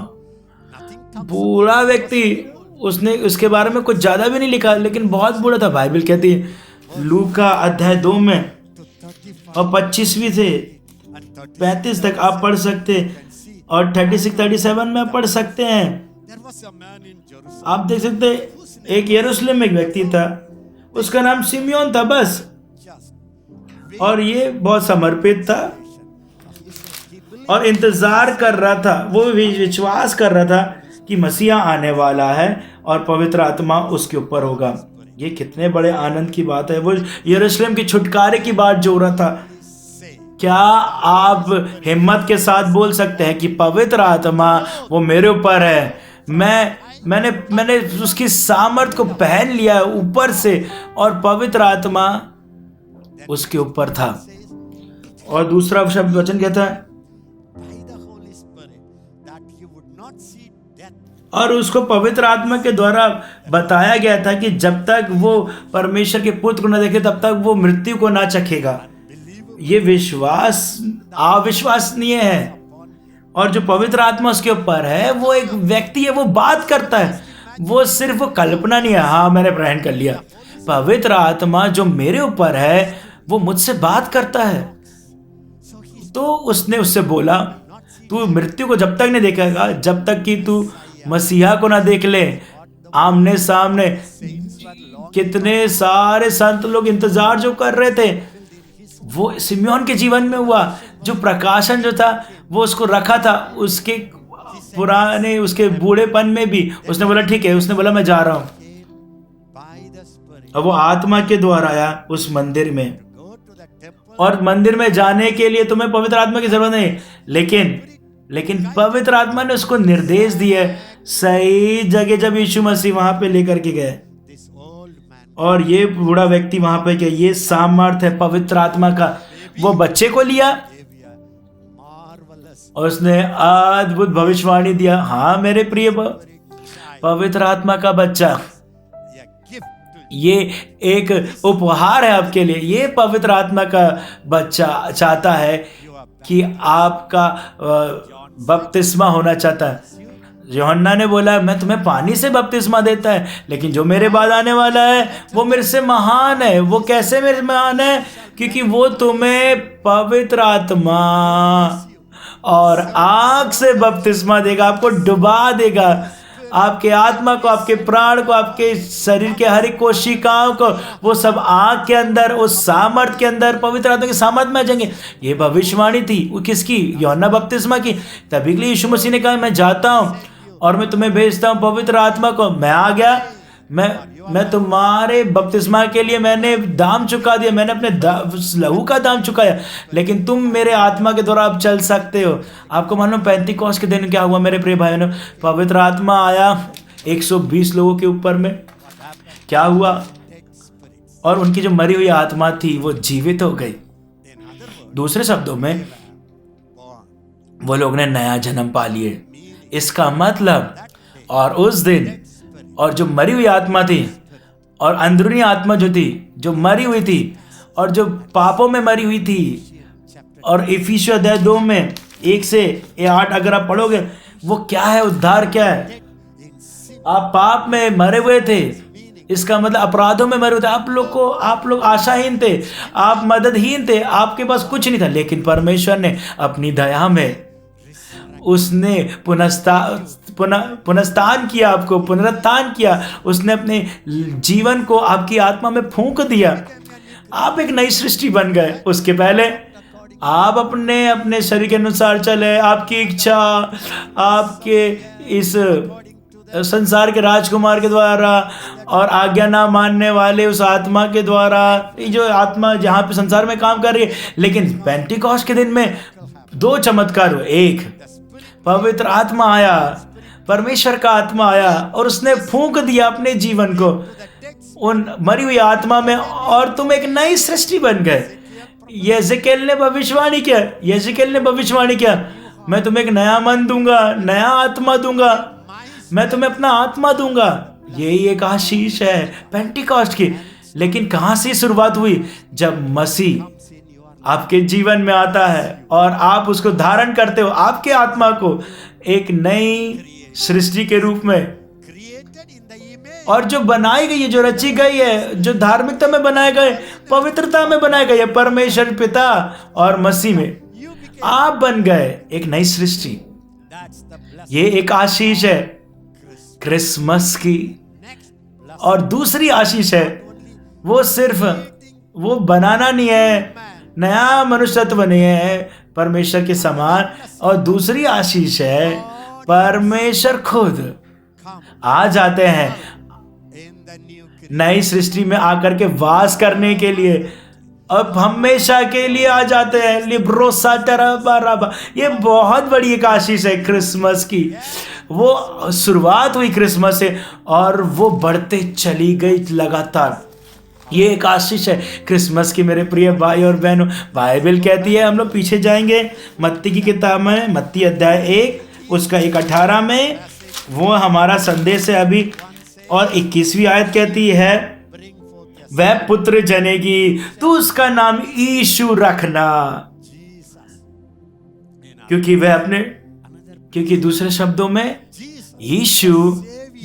बूढ़ा व्यक्ति, उसने उसके बारे में कुछ ज्यादा भी नहीं लिखा, लेकिन बहुत बूढ़ा था। बाइबल कहती है लूका अध्याय 2 में और 25वीं से 35 तक आप पढ़ सकते, और 36-37 में पढ़ सकते हैं। आप देख सकते एक यरूशलेम में एक व्यक्ति था, उसका नाम सिम्योन था बस, और ये बहुत समर्पित था और इंतजार कर रहा था, वो विश्वास कर रहा था कि मसीहा आने वाला है और पवित्र आत्मा उसके ऊपर होगा। ये कितने बड़े आनंद की बात है। वो यरूशलेम की छुटकारे की बात जो रहा था। क्या आप हिम्मत के साथ बोल सकते हैं कि पवित्र आत्मा वो मेरे ऊपर है, मैंने उसकी सामर्थ को पहन लिया है ऊपर से, और पवित्र आत्मा उसके ऊपर था। और दूसरा शब्द वचन कहता है, और उसको पवित्र आत्मा के द्वारा बताया गया था कि जब तक वो परमेश्वर के पुत्र को न देखे तब तक वो मृत्यु को ना चखेगा। ये विश्वास अविश्वसनीय है। और जो पवित्र आत्मा उसके ऊपर है वो एक व्यक्ति है, वो बात करता है, वो सिर्फ कल्पना नहीं है। हाँ मैंने ग्रहण कर लिया, पवित्र आत्मा जो मेरे ऊपर है वो मुझसे बात करता है। तो उसने उससे बोला, तू मृत्यु को जब तक नहीं देखेगा जब तक कि तू मसीहा को ना देख ले आमने सामने। कितने सारे संत लोग इंतजार जो कर रहे थे वो सिम्योन के जीवन में हुआ। जो प्रकाशन जो था वो उसको रखा था, उसके पुराने उसके बूढ़ेपन में भी उसने बोला ठीक है, उसने बोला मैं जा रहा हूं। अब वो आत्मा के द्वारा आया उस मंदिर में, और मंदिर में जाने के लिए तुम्हें पवित्र आत्मा की जरूरत नहीं, लेकिन पवित्र आत्मा ने उसको निर्देश दिए सही जगह जब यीशु मसीह वहां पे लेकर के गए। और ये बूढ़ा व्यक्ति वहां पे गया, ये सामर्थ है पवित्र आत्मा का। वो बच्चे को लिया और उसने अद्भुत भविष्यवाणी दिया। हाँ मेरे प्रिय पवित्र आत्मा का बच्चा, ये एक उपहार है आपके लिए। ये पवित्र आत्मा का बच्चा चाहता है कि आपका बपतिस्मा होना चाहता है। यूहन्ना ने बोला मैं तुम्हें पानी से बपतिस्मा देता है, लेकिन जो मेरे बाद आने वाला है वो मेरे से महान है। वो कैसे मेरे महान है? क्योंकि वो तुम्हें पवित्र आत्मा और आग से बपतिस्मा देगा, आपको डुबा देगा, आपके आत्मा को, आपके प्राण को, आपके शरीर के हर एक कोशिकाओं को, वो सब आग के अंदर, उस सामर्थ के अंदर, पवित्र आत्मा के सामर्थ में आ जाएंगे। ये भविष्यवाणी थी वो किसकी? यूहन्ना बपतिस्मा की। तभी के लिए यीशु मसीह ने कहा मैं जाता हूँ और मैं तुम्हें भेजता हूँ पवित्र आत्मा को। मैं आ गया, मैं तुम्हारे बपतिस्मा के लिए मैंने दाम चुका दिया, मैंने अपने लहू का दाम चुकाया, लेकिन तुम मेरे आत्मा के द्वारा अब चल सकते हो। आपको मालूम पेंतीकोस्त के दिन क्या हुआ मेरे प्रिय भाइयों? पवित्र आत्मा आया 120 लोगों के ऊपर में। क्या हुआ? और उनकी जो मरी हुई आत्मा थी वो जीवित हो गई। दूसरे शब्दों में वो लोग ने नया जन्म पा लिए। इसका मतलब, और उस दिन, और जो मरी हुई आत्मा थी और अंदरूनी आत्मा जो थी, जो मरी हुई थी और जो पापों में मरी हुई थी, और इफिसियों अध्याय 2 में 1 से 8 अगर आप पढ़ोगे, वो क्या है? उद्धार क्या है? आप पाप में मरे हुए थे, इसका मतलब अपराधों में मरे हुए थे। आप लोग आशाहीन थे, आप मददहीन थे, आपके पास कुछ नहीं था, लेकिन परमेश्वर ने अपनी दया में उसने पुनस्तान किया, आपको पुनरुत्थान किया। उसने अपने जीवन को आपकी आत्मा में फूंक दिया। आप एक नई सृष्टि बन गए। उसके पहले आप अपने शरीर के अनुसार चले, आपकी इच्छा, आपके इस संसार के राजकुमार के द्वारा और आज्ञा ना मानने वाले उस आत्मा के द्वारा, ये जो आत्मा जहाँ पे संसार में काम कर रही है। लेकिन पेंटिकॉस्ट के दिन में 2 चमत्कार हुए। एक, पवित्र आत्मा आया, परमेश्वर का आत्मा आया और उसने फूंक दिया अपने जीवन को उन मरी हुई आत्मा में, और तुम एक नई सृष्टि बन गए। यहेजकेल ने भविष्यवाणी किया, मैं तुम्हें एक नया मन दूंगा, नया आत्मा दूंगा, मैं तुम्हें अपना आत्मा दूंगा। यही एक आशीष है पेंटिकॉस्ट की। लेकिन कहां से शुरुआत हुई? जब मसीह आपके जीवन में आता है और आप उसको धारण करते हो, आपके आत्मा को एक नई सृष्टि के रूप में, और जो बनाई गई है, जो रची गई है, जो धार्मिकता में बनाए गए, पवित्रता में बनाए गए, परमेश्वर पिता और मसीह में आप बन गए एक नई सृष्टि। ये एक आशीष है क्रिसमस की। और दूसरी आशीष है, वो सिर्फ वो बनाना नहीं है, नया मनुष्यत्व नहीं है परमेश्वर के समान। और दूसरी आशीष है, परमेश्वर खुद आ जाते हैं नई सृष्टि में आकर के वास करने के लिए, अब हमेशा के लिए आ जाते हैं। लिब्रोसा टराबा, ये बहुत बड़ी एक आशीष है क्रिसमस की। वो शुरुआत हुई क्रिसमस से और वो बढ़ते चली गई लगातार। ये एक आशीष है क्रिसमस की मेरे प्रिय भाई और बहनों। बाइबल कहती है, हम लोग पीछे जाएंगे मत्ती की किताब में, मत्ती अध्याय 1 उसका 18 में, वो हमारा संदेश है अभी। और 21वीं आयत कहती है, वह पुत्र जनेगी, तू उसका नाम यीशु रखना, क्योंकि दूसरे शब्दों में यीशु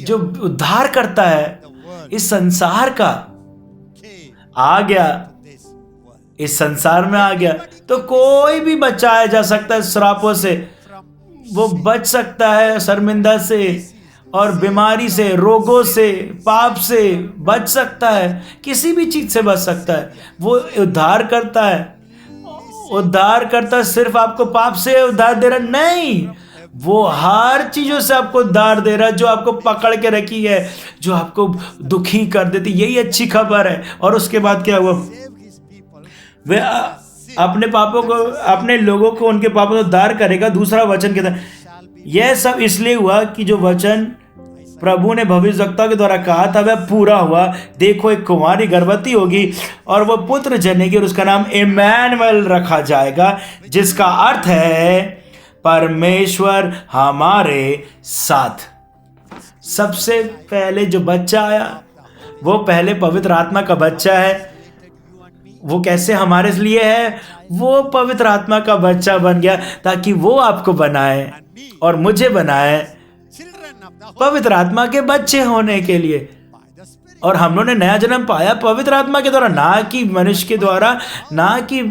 जो उद्धार करता है इस संसार का आ गया, इस संसार में आ गया, तो कोई भी बचाया जा सकता है श्रापों से, वो बच सकता है शर्मिंदा से और बीमारी से, रोगों से, पाप से बच सकता है, किसी भी चीज से बच सकता है। वो उद्धार करता है, उद्धार करता सिर्फ आपको पाप से उद्धार दे रहा नहीं, वो हर चीजों से आपको उद्धार दे रहा है जो आपको पकड़ के रखी है, जो आपको दुखी कर देती। यही अच्छी खबर है। और उसके बाद क्या हुआ, वे अपने पापों को, अपने लोगों को उनके पापों से उद्धार करेगा। दूसरा वचन कहता है, यह सब इसलिए हुआ कि जो वचन प्रभु ने भविष्यवक्ता के द्वारा कहा था वह पूरा हुआ। देखो, एक कुंवारी गर्भवती होगी और वह पुत्र जनेगी और उसका नाम इम्मानुएल रखा जाएगा, जिसका अर्थ है परमेश्वर हमारे साथ। सबसे पहले जो बच्चा आया वो पहले पवित्र आत्मा का बच्चा है। वो कैसे हमारे लिए है, वो पवित्र आत्मा का बच्चा बन गया ताकि वो आपको बनाए और मुझे बनाए पवित्र आत्मा के बच्चे होने के लिए। और हम लोगों ने नया जन्म पाया पवित्र आत्मा के द्वारा, ना कि मनुष्य के द्वारा, ना कि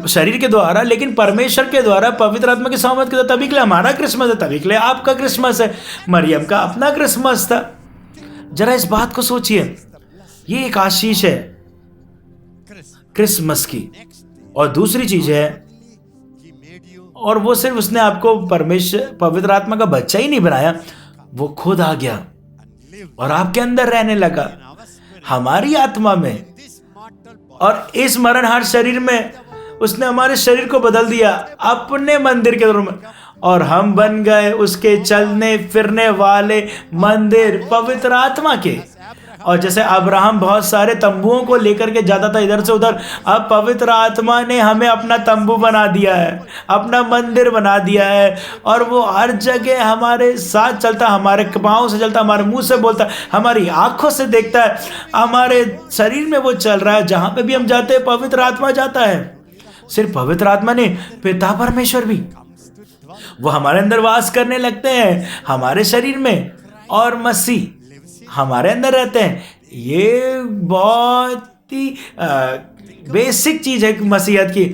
शरीर के द्वारा, लेकिन परमेश्वर के द्वारा, पवित्र आत्मा की सहमत के द्वारा। तभी के लिए हमारा क्रिसमस है, तभी के लिए आपका क्रिसमस है। मरियम का अपना क्रिसमस था। जरा इस बात को सोचिए, ये एक आशीष है क्रिसमस की। और दूसरी चीज है, और वो सिर्फ उसने आपको परमेश्वर पवित्र आत्मा का बच्चा ही नहीं बनाया, वो खुद आ गया और आपके अंदर रहने लगा, हमारी आत्मा में। और इस मरणहार शरीर में उसने हमारे शरीर को बदल दिया अपने मंदिर के रूप में, और हम बन गए उसके चलने फिरने वाले मंदिर पवित्र आत्मा के। और जैसे अब्राहम बहुत सारे तंबुओं को लेकर के जाता था इधर से उधर, अब पवित्र आत्मा ने हमें अपना तंबू बना दिया है, अपना मंदिर बना दिया है। और वो हर जगह हमारे साथ चलता, हमारे पाँव से चलता, हमारे मुंह से बोलता, हमारी आंखों से देखता है, हमारे शरीर में वो चल रहा है। जहाँ पे भी हम जाते हैं पवित्र आत्मा जाता है। सिर्फ पवित्र आत्मा नहीं, पिता परमेश्वर भी वो हमारे अंदर वास करने लगते हैं, हमारे शरीर में, और मसीह हमारे अंदर रहते हैं। ये बहुत ही बेसिक चीज है मसीहत की।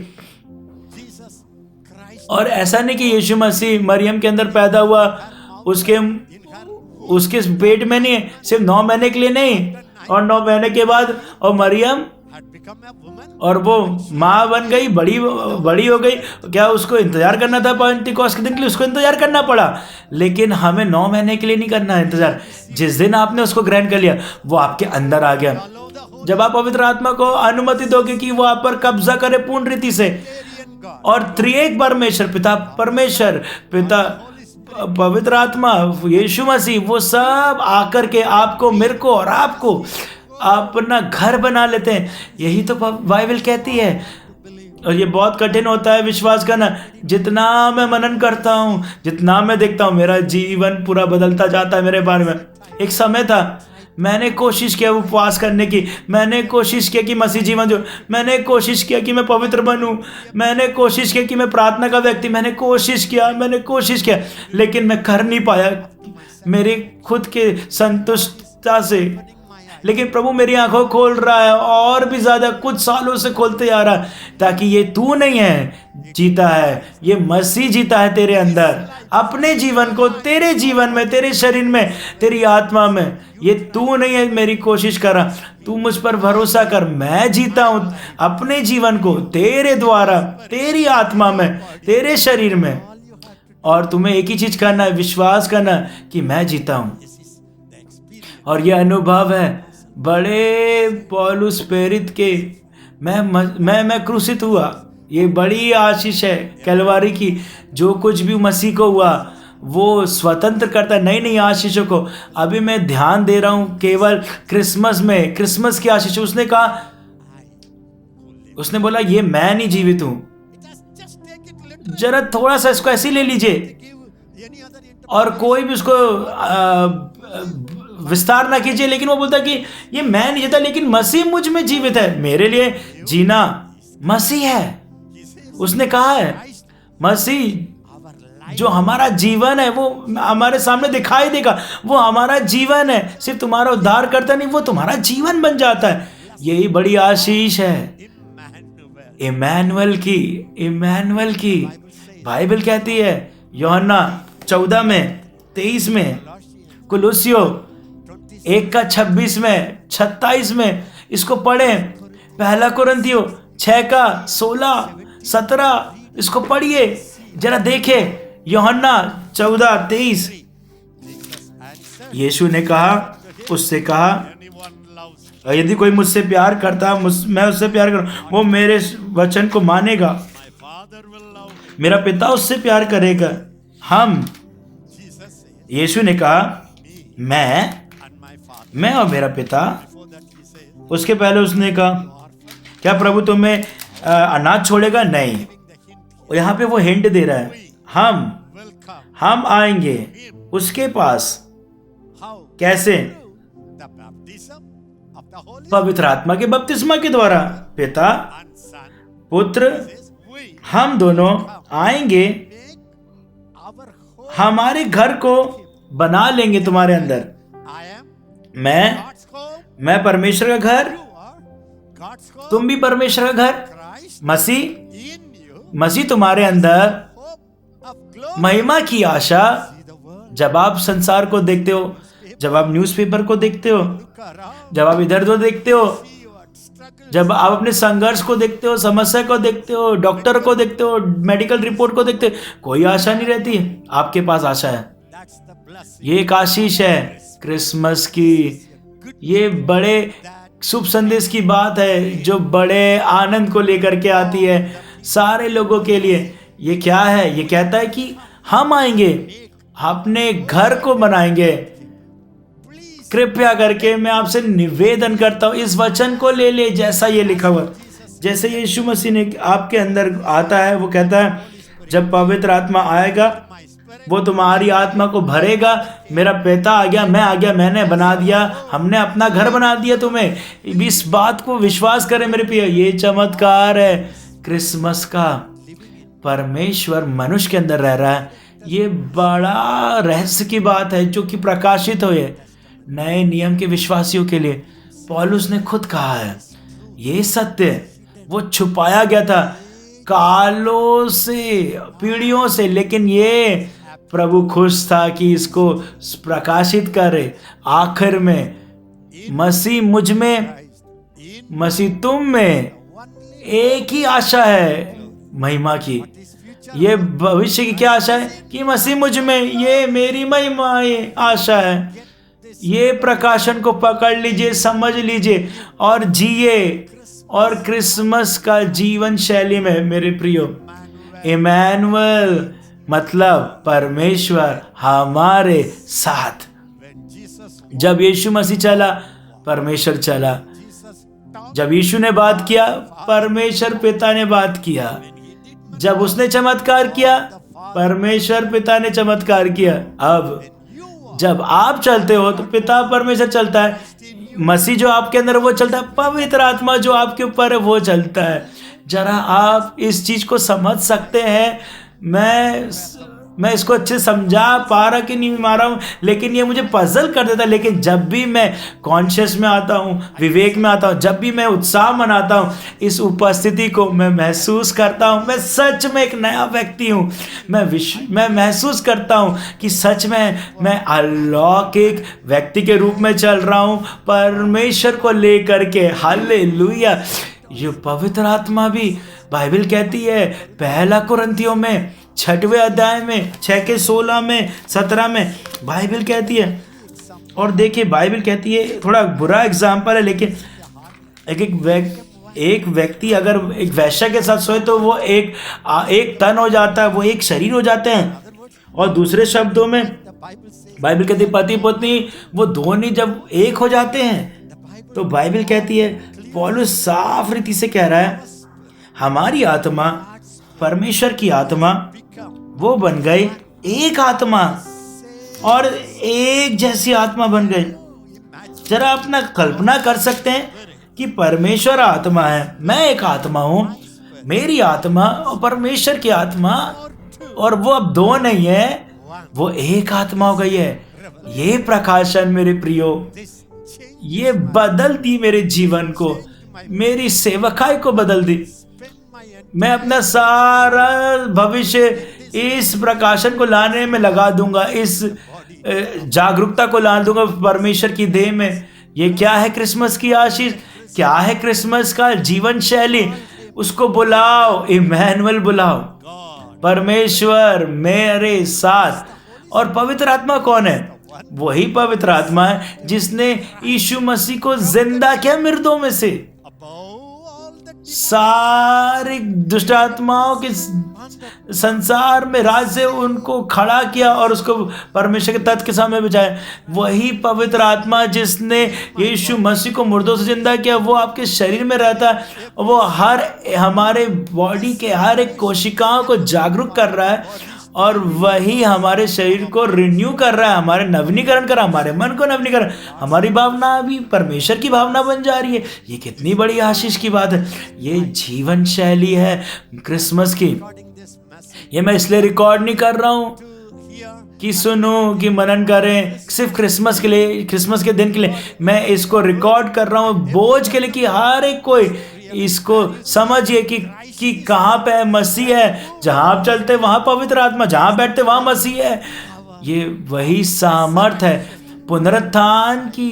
और ऐसा नहीं कि यीशु मसीह मरियम के अंदर पैदा हुआ, उसके पेट में नहीं, सिर्फ 9 महीने के लिए नहीं, और 9 महीने के बाद और मरियम और वो माँ बन गई, बड़ी हो गई। क्या उसको इंतजार करना था पेंटिकोस्त के दिन के लिए? उसको इंतजार करना पड़ा, लेकिन हमें 9 महीने के लिए नहीं करना है इंतजार। जिस दिन आपने उसको ग्रहण कर लिया, वो आपके अंदर आ गया। जब आप पवित्र आत्मा को अनुमति दोगे कि वो आप पर कब्जा करे पूर्ण रीति से, और त्रिएक परमेश्वर, पिता परमेश्वर, पिता पवित्र आत्मा, यीशु मसीह, वो सब आकर के आपको, मेरे को और आपको अपना घर बना लेते हैं। यही तो बाइबल कहती है। और ये बहुत कठिन होता है विश्वास करना। जितना मैं मनन करता हूँ, जितना मैं देखता हूँ, मेरा जीवन पूरा बदलता जाता है मेरे बारे में। एक समय था, मैंने कोशिश किया उपवास करने की, मैंने कोशिश किया कि मसीह जीवन जो, मैंने कोशिश किया कि मैं पवित्र बनूं, मैंने कोशिश किया कि मैं प्रार्थना का व्यक्ति, मैंने कोशिश किया, लेकिन मैं कर नहीं पाया मेरी खुद के संतुष्टता से। लेकिन प्रभु मेरी आंखों खोल रहा है, और भी ज्यादा कुछ सालों से खोलते जा रहा है, ताकि ये तू नहीं है जीता है, ये मसीह जीता है तेरे अंदर, अपने जीवन को, तेरे जीवन में, तेरे शरीर में, तेरी आत्मा में। ये तू नहीं है मेरी कोशिश कर रहा, तू मुझ पर भरोसा कर, मैं जीता हूं अपने जीवन को तेरे द्वारा, तेरी आत्मा में, तेरे शरीर में। और तुम्हें एक ही चीज करना है, विश्वास करना कि मैं जीता हूं। और यह अनुभव है बड़े पौलुस प्रेरित के, मैं क्रूसित हुआ। ये बड़ी आशीष है कलवारी की। जो कुछ भी मसीह को हुआ वो स्वतंत्र करता है नई नई आशीषों को। अभी मैं ध्यान दे रहा हूँ केवल क्रिसमस में, क्रिसमस की आशीष। उसने कहा, उसने बोला ये मैं नहीं जीवित हूं, जरा थोड़ा सा इसको ऐसे ले लीजिए और कोई भी उसको विस्तार ना कीजिए। लेकिन वो बोलता कि ये मैं नहीं जीता, लेकिन मसीह मुझ में जीवित है। मेरे लिए जीना मसीह है। उसने कहा है मसीह जो हमारा जीवन है वो हमारे सामने दिखाई देगा। वो हमारा जीवन है, सिर्फ तुम्हारा उद्धार करता नहीं, वो तुम्हारा जीवन बन जाता है। यही बड़ी आशीष है इमैनुअल की। बाइबल कहती है यूहन्ना 14 में 23 में, कुलुस्सियों 1:26 में 27 में, इसको पढ़ें। पहला कुरिन्थियों 6:16-17 इसको पढ़िए, जरा देखे। यूहन्ना 14:23 यीशु ने कहा, उससे कहा यदि कोई मुझसे प्यार करता, मैं उससे प्यार करूं, वो मेरे वचन को मानेगा, मेरा पिता उससे प्यार करेगा। हम, यीशु ने कहा मैं और मेरा पिता। उसके पहले उसने कहा क्या प्रभु तुम्हें अनाथ छोड़ेगा? नहीं। यहाँ पे वो हिंट दे रहा है, हम आएंगे उसके पास। कैसे? पवित्र आत्मा के बपतिस्मा के द्वारा। पिता पुत्र हम दोनों आएंगे, हमारे घर को बना लेंगे तुम्हारे अंदर। मैं परमेश्वर का घर, तुम भी परमेश्वर का घर। मसीह तुम्हारे अंदर, महिमा की आशा। जब आप संसार को देखते हो, जब आप न्यूज़पेपर को देखते हो, जब आप इधर उधर देखते हो, जब आप अपने संघर्ष को देखते हो, समस्या को देखते हो, डॉक्टर को देखते हो, मेडिकल रिपोर्ट को देखते हो, कोई आशा नहीं रहती। आपके पास आशा है। ये एक आशीष है क्रिसमस की। ये बड़े शुभ संदेश की बात है जो बड़े आनंद को लेकर के आती है सारे लोगों के लिए। ये क्या है? ये कहता है कि हम आएंगे, अपने घर को बनाएंगे। कृपया करके मैं आपसे निवेदन करता हूँ, इस वचन को ले ले जैसा ये लिखा हुआ। जैसे यीशु मसीह ने आपके अंदर आता है, वो कहता है जब पवित्र आत्मा आएगा वो तुम्हारी आत्मा को भरेगा। मेरा पिता आ गया, मैं आ गया, मैंने बना दिया, हमने अपना घर बना दिया तुम्हें। इस बात को विश्वास करें मेरे प्रिय, ये चमत्कार है क्रिसमस का। परमेश्वर मनुष्य के अंदर रह रहा है। ये बड़ा रहस्य की बात है जो कि प्रकाशित हो नए नियम के विश्वासियों के लिए। पौलुस ने खुद कहा है ये सत्य वो छुपाया गया था कालों से, पीढ़ियों से, लेकिन ये प्रभु खुश था कि इसको प्रकाशित करे। आखिर में मसीह मुझ में, मसीह तुम में, एक ही आशा है महिमा की। ये भविष्य की क्या आशा है कि मसीह मुझ में, ये मेरी महिमा, ये आशा है। ये प्रकाशन को पकड़ लीजिए, समझ लीजिए और जिए। और क्रिसमस का जीवन शैली में मेरे प्रियो, इमैनुअल मतलब परमेश्वर हमारे साथ। जब यीशु मसीह चला, परमेश्वर चला। जब यीशु ने बात किया, परमेश्वर पिता ने बात किया। जब उसने चमत्कार किया, परमेश्वर पिता ने चमत्कार किया। अब जब आप चलते हो तो पिता परमेश्वर चलता है, मसीह जो आपके अंदर वो चलता है, पवित्र आत्मा जो आपके ऊपर है वो चलता है। जरा आप इस चीज को समझ सकते हैं। मैं इसको अच्छे समझा पा रहा कि नहीं पा रहा हूँ, लेकिन ये मुझे पजल कर देता है। लेकिन जब भी मैं कॉन्शियस में आता हूँ, विवेक में आता हूँ, जब भी मैं उत्साह मनाता हूँ, इस उपस्थिति को मैं महसूस करता हूँ। मैं सच में एक नया व्यक्ति हूँ। मैं महसूस करता हूँ कि सच में मैं अलौकिक व्यक्ति के रूप में चल रहा हूँ, परमेश्वर को लेकर के। हालेलुया। ये पवित्र आत्मा भी बाइबल कहती है पहला कुरिन्थियों में 6वें अध्याय में 6:16 में 17 में बाइबल कहती है। और देखिए बाइबल कहती है, थोड़ा बुरा एग्जाम्पल है, लेकिन एक व्यक्ति अगर एक वैश्या के साथ सोए तो वो एक तन हो जाता है, वो एक शरीर हो जाते हैं। और दूसरे शब्दों में बाइबल कहती है पति पत्नी वो दोनों जब एक हो जाते हैं, तो बाइबल कहती है, पौलुस साफ रीति से कह रहा है, हमारी आत्मा परमेश्वर की आत्मा वो बन गई एक आत्मा और एक जैसी आत्मा बन गई। जरा अपना कल्पना कर सकते हैं कि परमेश्वर आत्मा है, मैं एक आत्मा हूं, मेरी आत्मा और परमेश्वर की आत्मा, और वो अब दो नहीं है, वो एक आत्मा हो गई है। ये प्रकाशन मेरे प्रियो, ये बदल दी मेरे जीवन को, मेरी सेवकाई को बदल दी। मैं अपना सारा भविष्य इस प्रकाशन को लाने में लगा दूंगा, इस जागरूकता को ला दूंगा परमेश्वर की देह में। ये क्या है क्रिसमस की आशीष, क्या है क्रिसमस का जीवन शैली? उसको बुलाओ, इमैनुअल बुलाओ, परमेश्वर मेरे साथ। और पवित्र आत्मा कौन है? वही पवित्र आत्मा है जिसने यीशु मसीह को जिंदा किया मृतों में से, सारी दुष्ट आत्माओं के संसार में राज से उनको खड़ा किया और उसको परमेश्वर के तत्व के सामने बिठाया। वही पवित्र आत्मा जिसने यीशु मसीह को मुर्दों से जिंदा किया, वो आपके शरीर में रहता है, वो हमारे बॉडी के हर एक कोशिकाओं को जागरूक कर रहा है, और वही हमारे शरीर को रिन्यू कर रहा है, हमारे नवीनीकरण कर रहा है, हमारे मन को नवीनीकरण, हमारी भावना भी परमेश्वर की भावना बन जा रही है। ये कितनी बड़ी आशीष की बात है। ये जीवन शैली है क्रिसमस की। ये मैं इसलिए रिकॉर्ड नहीं कर रहा हूँ कि सुनो, कि मनन करें सिर्फ क्रिसमस के लिए, क्रिसमस के दिन के लिए। मैं इसको रिकॉर्ड कर रहा हूँ बोझ के लिए, कि हर एक कोई इसको समझिए कि कहाँ पे मसीह है। जहाँ आप चलते वहाँ पवित्र आत्मा, जहाँ बैठते वहाँ मसीह है। ये वही सामर्थ है, पुनरुत्थान की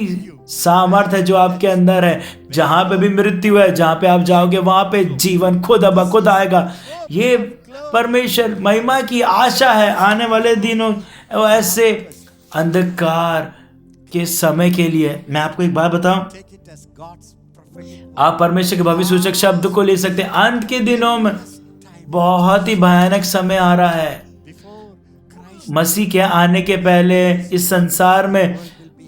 सामर्थ है जो आपके अंदर है। जहाँ पे भी मृत्यु है, जहाँ पे आप जाओगे वहाँ पे जीवन खुद अब खुद आएगा। ये परमेश्वर महिमा की आशा है आने वाले दिनों ऐसे अंधकार के समय के लिए। मैं आपको एक बात बताऊं, आप परमेश्वर के भविष्य सूचक शब्द को ले सकते हैं। अंत के दिनों में बहुत ही भयानक समय आ रहा है। मसीह के आने के पहले इस संसार में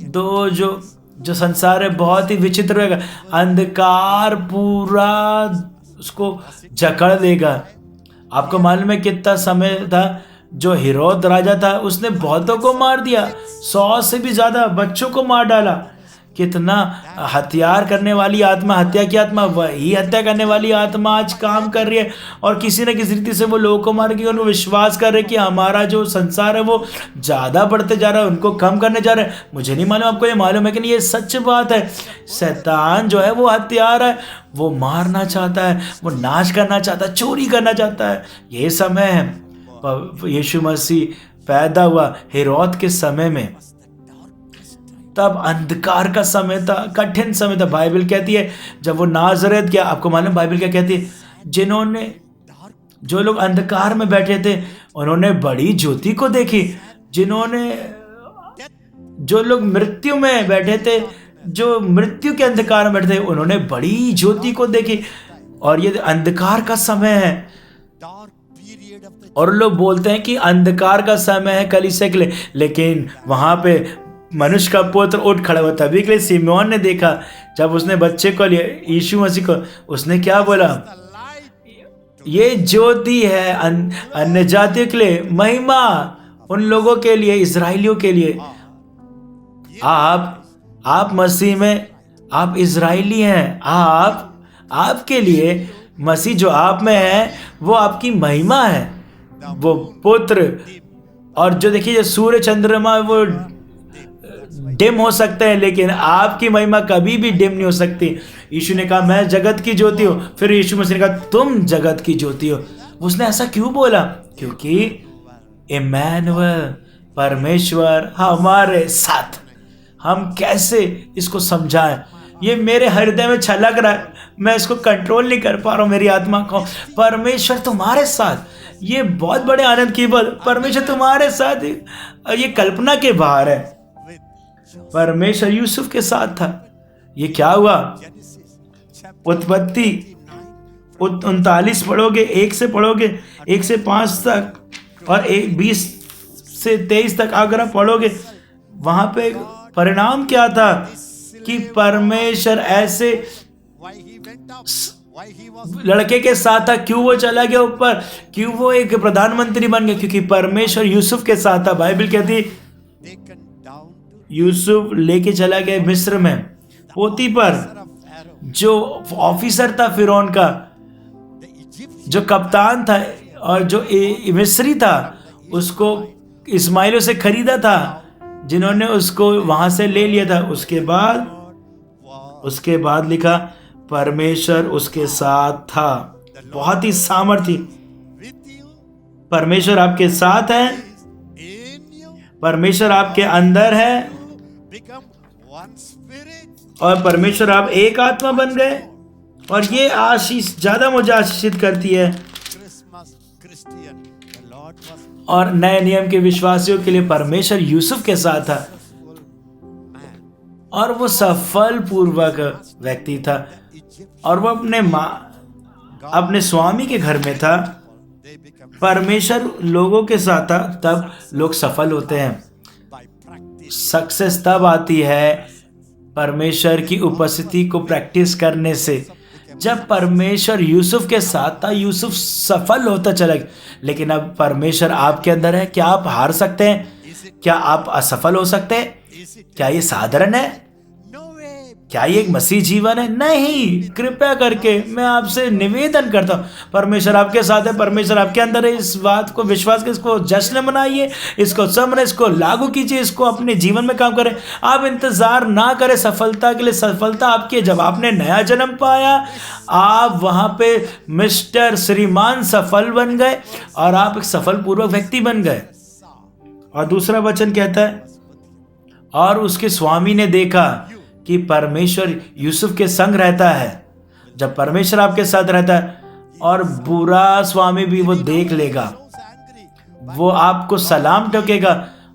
जो संसार है बहुत ही विचित्र रहेगा। अंधकार पूरा उसको जकड़ देगा। आपको मालूम है कितना समय था जो हेरोद राजा था, उसने बहुतों को मार दिया, 100 से भी ज्यादा बच्चों को मार डाला। कितना हत्यार करने वाली आत्मा, हत्या की आत्मा, वही हत्या करने वाली आत्मा आज काम कर रही है, और किसी न किसी रीति से वो लोगों को मार के उनको विश्वास कर रहे कि हमारा जो संसार है वो ज़्यादा बढ़ते जा रहा है, उनको कम करने जा रहा है। मुझे नहीं मालूम, आपको ये मालूम है कि नहीं? ये सच बात है। शैतान जो है वो हत्यार है, वो मारना चाहता है, वो नाश करना चाहता है, चोरी करना चाहता है। ये समय है यीशु मसीह पैदा हुआ हेरोद के समय में, तब अंधकार का समय था, कठिन समय था। बाइबल कहती है जब वो नाज़रेत गया, आपको मालूम बाइबल क्या कहती है? जो लोग अंधकार में बैठे थे उन्होंने बड़ी ज्योति को देखी। जो लोग मृत्यु में बैठे थे, जो मृत्यु के अंधकार में बैठे थे, उन्होंने बड़ी ज्योति को देखी। और ये अंधकार का समय है, और लोग बोलते हैं कि अंधकार का समय है कलीसिया के लिए, लेकिन वहां पे मनुष्य का पुत्र उठ खड़ा हुआ। तभी के लिए सिमोन ने देखा, जब उसने बच्चे को लिया, यीशु मसीह को, उसने क्या बोला? ये ज्योति है अन्य जातियों के लिए, महिमा उन लोगों के लिए, इजराइलियों के लिए। आप मसीह में, आप इजराइली हैं। आपके लिए मसीह जो आप में है वो आपकी महिमा है, वो पुत्र। और जो देखिए, जो सूर्य चंद्रमा वो डिम हो सकते हैं, लेकिन आपकी महिमा कभी भी डिम नहीं हो सकती। यीशु ने कहा मैं जगत की ज्योति हूँ, फिर यीशु मसीह ने कहा तुम जगत की ज्योति हो। उसने ऐसा क्यों बोला? क्योंकि इमैनुअल, परमेश्वर हमारे साथ। हम कैसे इसको समझाएं? ये मेरे हृदय में छलक रहा है, मैं इसको कंट्रोल नहीं कर पा रहा हूँ मेरी आत्मा को। परमेश्वर तुम्हारे साथ, ये बहुत बड़े आनंद की बात। परमेश्वर तुम्हारे साथ, ये कल्पना के बाहर है। परमेश्वर यूसुफ के साथ था। ये क्या हुआ? उत्पत्ति 39 पढ़ोगे, 1 से पढ़ोगे, 1 से 5 तक, और 20 से 23 तक अगर आप पढ़ोगे, वहां पे परिणाम क्या था कि परमेश्वर ऐसे लड़के के साथ था। क्यों वो चला गया ऊपर, क्यों वो एक प्रधानमंत्री बन गया? क्योंकि परमेश्वर यूसुफ के साथ था। बाइबल कहती यूसुफ लेके चला गया मिस्र में। पोतीफर जो ऑफिसर था फिरौन का, जो कप्तान था और जो मिस्री था, उसको इस्माइल से खरीदा था, जिन्होंने उसको वहां से ले लिया था। उसके बाद लिखा परमेश्वर उसके साथ था। बहुत ही सामर्थ्य। परमेश्वर आपके साथ है, परमेश्वर आपके अंदर है, और परमेश्वर आप एक आत्मा बन गए। और ये आशीष ज्यादा मुझे आशीषित करती है। और नए नियम के विश्वासियों के लिए परमेश्वर यूसुफ के साथ था, और वो सफल पूर्वक व्यक्ति था, और वो अपने स्वामी के घर में था। परमेश्वर लोगों के साथ था, तब लोग सफल होते हैं। सक्सेस तब आती है परमेश्वर की उपस्थिति को प्रैक्टिस करने से। जब परमेश्वर यूसुफ के साथ था, यूसुफ सफल होता चला गया। लेकिन अब परमेश्वर आपके अंदर है, क्या आप हार सकते हैं? क्या आप असफल हो सकते हैं? क्या ये साधारण है? क्या ये एक मसीह जीवन है? नहीं। कृपया करके मैं आपसे निवेदन करता हूँ, परमेश्वर आपके साथ है, परमेश्वर आपके अंदर है। इस बात को विश्वास के इसको जश्न मनाइए, इसको समझे, इसको लागू कीजिए, इसको अपने जीवन में काम करें। आप इंतजार ना करें सफलता के लिए। सफलता आपकी है जब आपने नया जन्म पाया, आप वहां पे मिस्टर श्रीमान सफल बन गए, और आप एक सफल पूर्वक व्यक्ति बन गए। और दूसरा वचन कहता है, और उसके स्वामी ने देखा कि परमेश्वर यूसुफ के संग रहता है। जब परमेश्वर आपके साथ रहता है, और बुरा स्वामी भी वो देख लेगा, वो आपको सलाम ठोकेगा,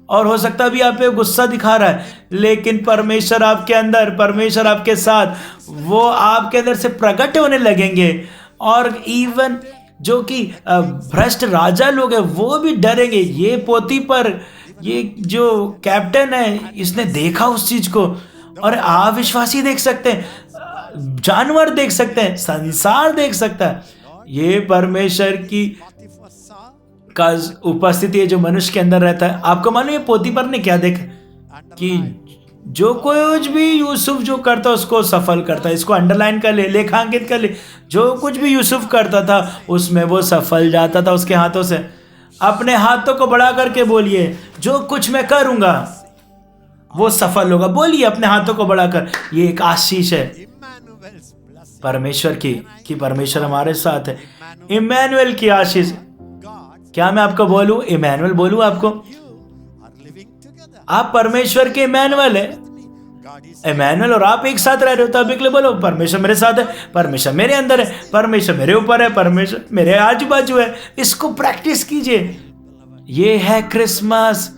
और हो सकता भी आप पे गुस्सा दिखा रहा है, लेकिन परमेश्वर आपके अंदर, परमेश्वर आपके साथ, वो आपके अंदर से प्रकट होने लगेंगे। और इवन जो कि भ्रष्ट राजा लोग हैं, वो भी डरेंगे। ये पोतीफर, ये जो कैप्टन है, इसने देखा उस चीज को। और अविश्वासी देख सकते हैं, जानवर देख सकते हैं, संसार देख सकता है। ये परमेश्वर की का उपस्थिति है जो मनुष्य के अंदर रहता है। आपको मालूम है पोतीफर ने क्या देखा? कि जो कुछ भी यूसुफ जो करता उसको सफल करता। इसको अंडरलाइन कर ले, लेखांकित कर ले। जो कुछ भी यूसुफ करता था उसमें वो सफल जाता था उसके हाथों से। अपने हाथों को बढ़ा करके बोलिए, जो कुछ मैं करूंगा वो सफल होगा। बोलिए अपने हाथों को बढ़ाकर। ये एक आशीष है परमेश्वर की, कि परमेश्वर हमारे साथ है। इमैनुअल की आशीष। क्या मैं आपको बोलूं? इमैनुअल बोलूं आपको? आप परमेश्वर के इमैनुअल है। इमैनुअल और आप एक साथ रह रहे हो, तब एक बोलो परमेश्वर मेरे साथ है, परमेश्वर मेरे अंदर है, परमेश्वर मेरे ऊपर है, परमेश्वर मेरे आजू बाजू है। इसको प्रैक्टिस कीजिए। ये है क्रिसमस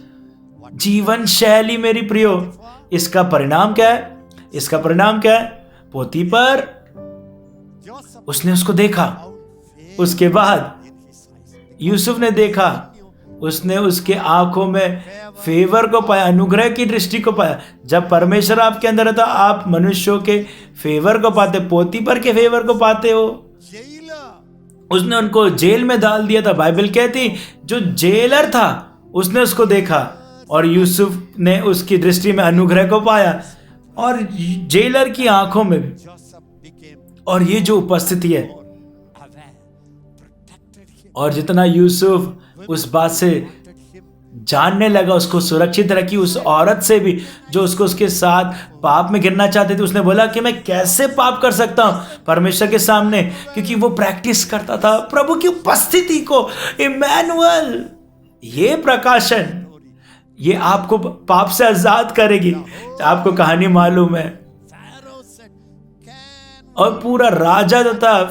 जीवन शैली मेरी प्रियो। इसका परिणाम क्या है? इसका परिणाम क्या है? पोतीफर, उसने उसको देखा, उसके बाद यूसुफ ने देखा, उसने उसके आंखों में फेवर को पाया, अनुग्रह की दृष्टि को पाया। जब परमेश्वर आपके अंदर था, आप मनुष्यों के फेवर को पाते, पोतीफर के फेवर को पाते हो। उसने उनको जेल में डाल दिया था। बाइबल कहती जो जेलर था उसने उसको देखा, और यूसुफ ने उसकी दृष्टि में अनुग्रह को पाया, और जेलर की आंखों में भी। और ये जो उपस्थिति है, और जितना यूसुफ उस बात से जानने लगा, उसको सुरक्षित रखी उस औरत से भी जो उसको उसके साथ पाप में गिरना चाहते थे। उसने बोला कि मैं कैसे पाप कर सकता हूं परमेश्वर के सामने, क्योंकि वो प्रैक्टिस करता था प्रभु की उपस्थिति को। इमैनुअल, ये प्रकाशन, ये आपको पाप से आजाद करेगी। आपको कहानी मालूम है, और पूरा राजा जो था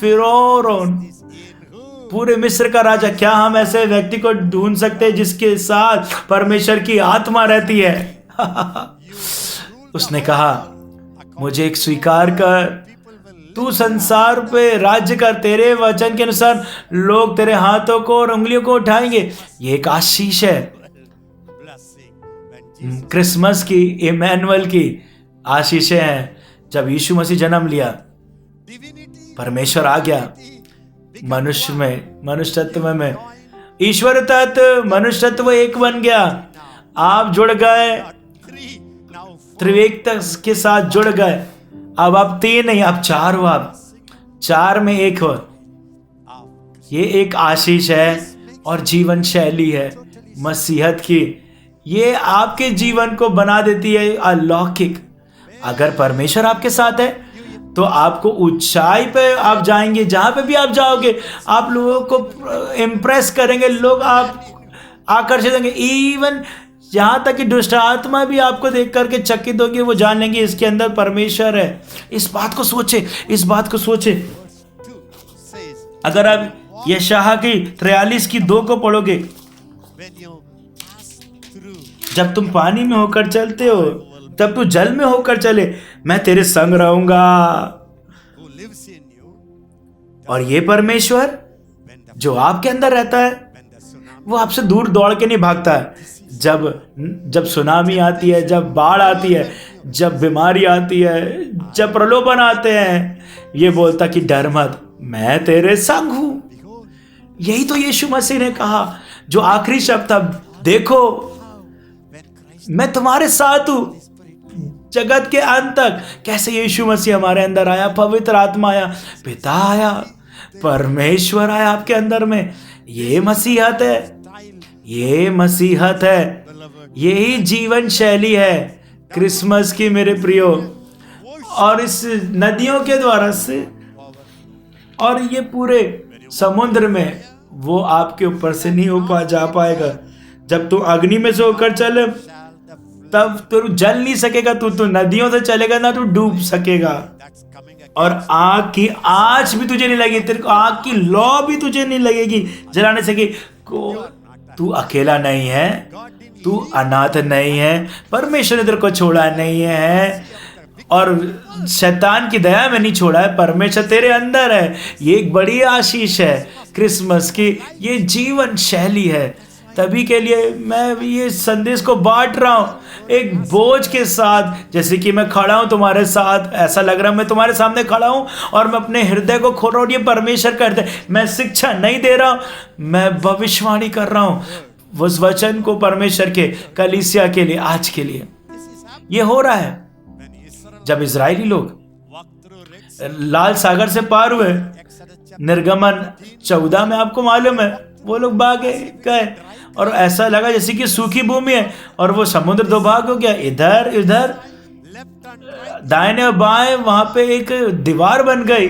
फिरौन, पूरे मिस्र का राजा, क्या हम ऐसे व्यक्ति को ढूंढ सकते हैं जिसके साथ परमेश्वर की आत्मा रहती है? उसने कहा मुझे एक स्वीकार कर, तू संसार पे राज्य कर, तेरे वचन के अनुसार लोग तेरे हाथों को और उंगलियों को उठाएंगे। ये एक आशीष है। क्रिसमस की, इमैनुअल की आशीषें हैं। जब यीशु मसीह जन्म लिया, परमेश्वर आ गया मनुष्य में, मनुष्य तत्व में। ईश्वर तत्व मनुष्य तत्व एक बन गया। आप जुड़ गए, त्रिएकता के साथ जुड़ गए। अब आप तीन नहीं, आप चार हो, आप चार में एक हो। ये एक आशीष है और जीवन शैली है मसीहत की। ये आपके जीवन को बना देती है अलौकिक। अगर परमेश्वर आपके साथ है तो आपको ऊंचाई पे आप जाएंगे, जहां पे भी आप जाओगे आप लोगों को इम्प्रेस करेंगे, लोग आप आकर्षित होंगे। इवन यहाँ तक कि दुष्ट आत्मा भी आपको देख करके चकित होगी, वो जान लेंगे इसके अंदर परमेश्वर है। इस बात को सोचे, इस बात को सोचे। अगर आप यशायाह की 43 की 2 को पढ़ोगे, जब तुम पानी में होकर चलते हो, तब तू जल में होकर चले, मैं तेरे संग रहूंगा। और ये परमेश्वर जो आपके अंदर रहता है, वो आपसे दूर दौड़ के नहीं भागता है। जब सुनामी आती है, जब बाढ़ आती है, जब बीमारी आती है, जब प्रलोभन आते हैं, ये बोलता कि डर मत, मैं तेरे संग हूं। यही तो यीशु मसीह ने कहा, जो आखिरी शब्द था, देखो मैं तुम्हारे साथ हूं जगत के अंत तक। कैसे यीशु मसीह हमारे अंदर आया, पवित्र आत्मा आया, पिता आया, परमेश्वर आया आपके अंदर में। ये मसीहत है, ये मसीहत है, यही जीवन शैली है क्रिसमस की मेरे प्रियो। और इस नदियों के द्वारा से और ये पूरे समुद्र में वो आपके ऊपर से नहीं जा पाएगा। जब तू अग्नि में से होकर चले, तब तू जल नहीं सकेगा, तू नदियों से चलेगा ना, तू डूब सकेगा। और आग की आँच भी तुझे नहीं लगेगी, तेरे को आग की लौ भी तुझे नहीं लगेगी, जला नहीं सकेगी। तू अकेला नहीं है, तू अनाथ नहीं है, परमेश्वर ने तेरे को छोड़ा नहीं है और शैतान की दया में नहीं छोड़ा है। परमेश्वर तेरे अंदर है। ये एक बड़ी आशीष है क्रिसमस की, ये जीवन शैली है। तभी के लिए मैं ये संदेश को बांट रहा हूँ एक बोझ के साथ, जैसे कि मैं खड़ा हूँ तुम्हारे साथ। ऐसा लग रहा है मैं तुम्हारे सामने खड़ा हूँ और मैं अपने हृदय को खोल रहा हूँ। ये परमेश्वर का हृदय, मैं शिक्षा नहीं दे रहा हूँ, मैं भविष्यवाणी कर रहा हूँ उस वचन को परमेश्वर के कलीसिया के लिए, आज के लिए। ये हो रहा है जब इजरायली लोग लाल सागर से पार हुए, निर्गमन 14 में आपको मालूम है, वो लोग भागे गए और ऐसा लगा जैसे कि सूखी भूमि है और वो समुद्र दो भाग हो गया। इधर इधर दाहिने और बाएं वहां पे एक दीवार बन गई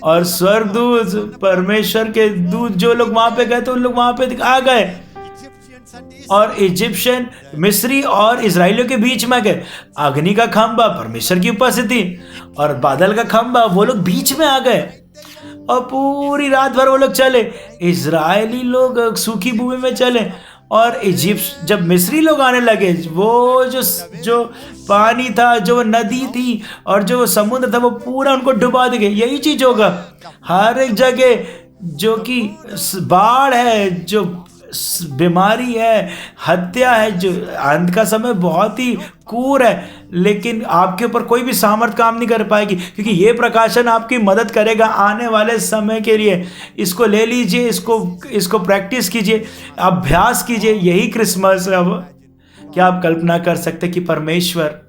और स्वर्गदूत, परमेश्वर के दूत जो लोग वहां पे गए थे, उन लोग वहां पे आ गए और इजिप्शियन, मिस्री और इजराइलियों के बीच में गए। अग्नि का खंभा परमेश्वर की उपस्थिति और बादल का खंभा, वो लोग बीच में आ गए और पूरी रात भर वो लोग चले। इजरायली लोग सूखी भूमि में चले और इजिप्ट, जब मिस्री लोग आने लगे, वो जो पानी था, जो नदी थी और जो समुद्र था, वो पूरा उनको डुबा देंगे। यही चीज होगा हर एक जगह, जो कि बाढ़ है, जो बीमारी है, हत्या है, जो अंत का समय बहुत ही क्रूर है, लेकिन आपके ऊपर कोई भी सामर्थ काम नहीं कर पाएगी, क्योंकि ये प्रकाशन आपकी मदद करेगा आने वाले समय के लिए। इसको ले लीजिए, इसको प्रैक्टिस कीजिए, अभ्यास कीजिए। यही क्रिसमस है। अब क्या आप कल्पना कर सकते कि परमेश्वर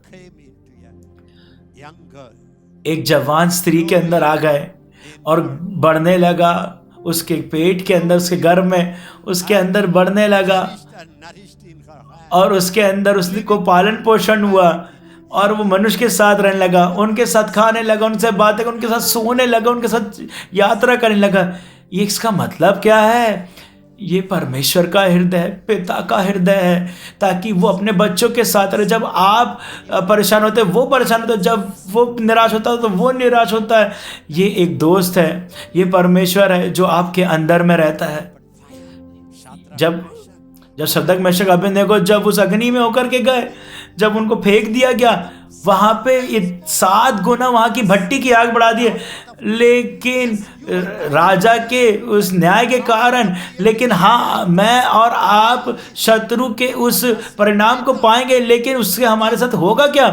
एक जवान स्त्री के अंदर आ गए और बढ़ने लगा, उसके पेट के अंदर, उसके गर्भ में, उसके अंदर बढ़ने लगा और उसके अंदर उसको पालन पोषण हुआ और वो मनुष्य के साथ रहने लगा, उनके साथ खाने लगा, उनसे बातें, उनके साथ सोने लगा, उनके साथ यात्रा करने लगा। ये इसका मतलब क्या है? ये परमेश्वर का हृदय है, पिता का हृदय है, ताकि वो अपने बच्चों के साथ रहे। जब आप परेशान होते हैं वो परेशान होते हैं, जब वो निराश होता है तो वो निराश होता है। ये एक दोस्त है, ये परमेश्वर है जो आपके अंदर में रहता है। जब शद्रक मेशक अबेदनगो जब उस अग्नि में होकर के गए, जब उनको फेंक दिया गया, वहां पे 7 गुना वहां की भट्टी की आग बढ़ा दी है। लेकिन राजा के उस न्याय के कारण, लेकिन हाँ मैं और आप शत्रु के उस परिणाम को पाएंगे, लेकिन उससे हमारे साथ होगा क्या?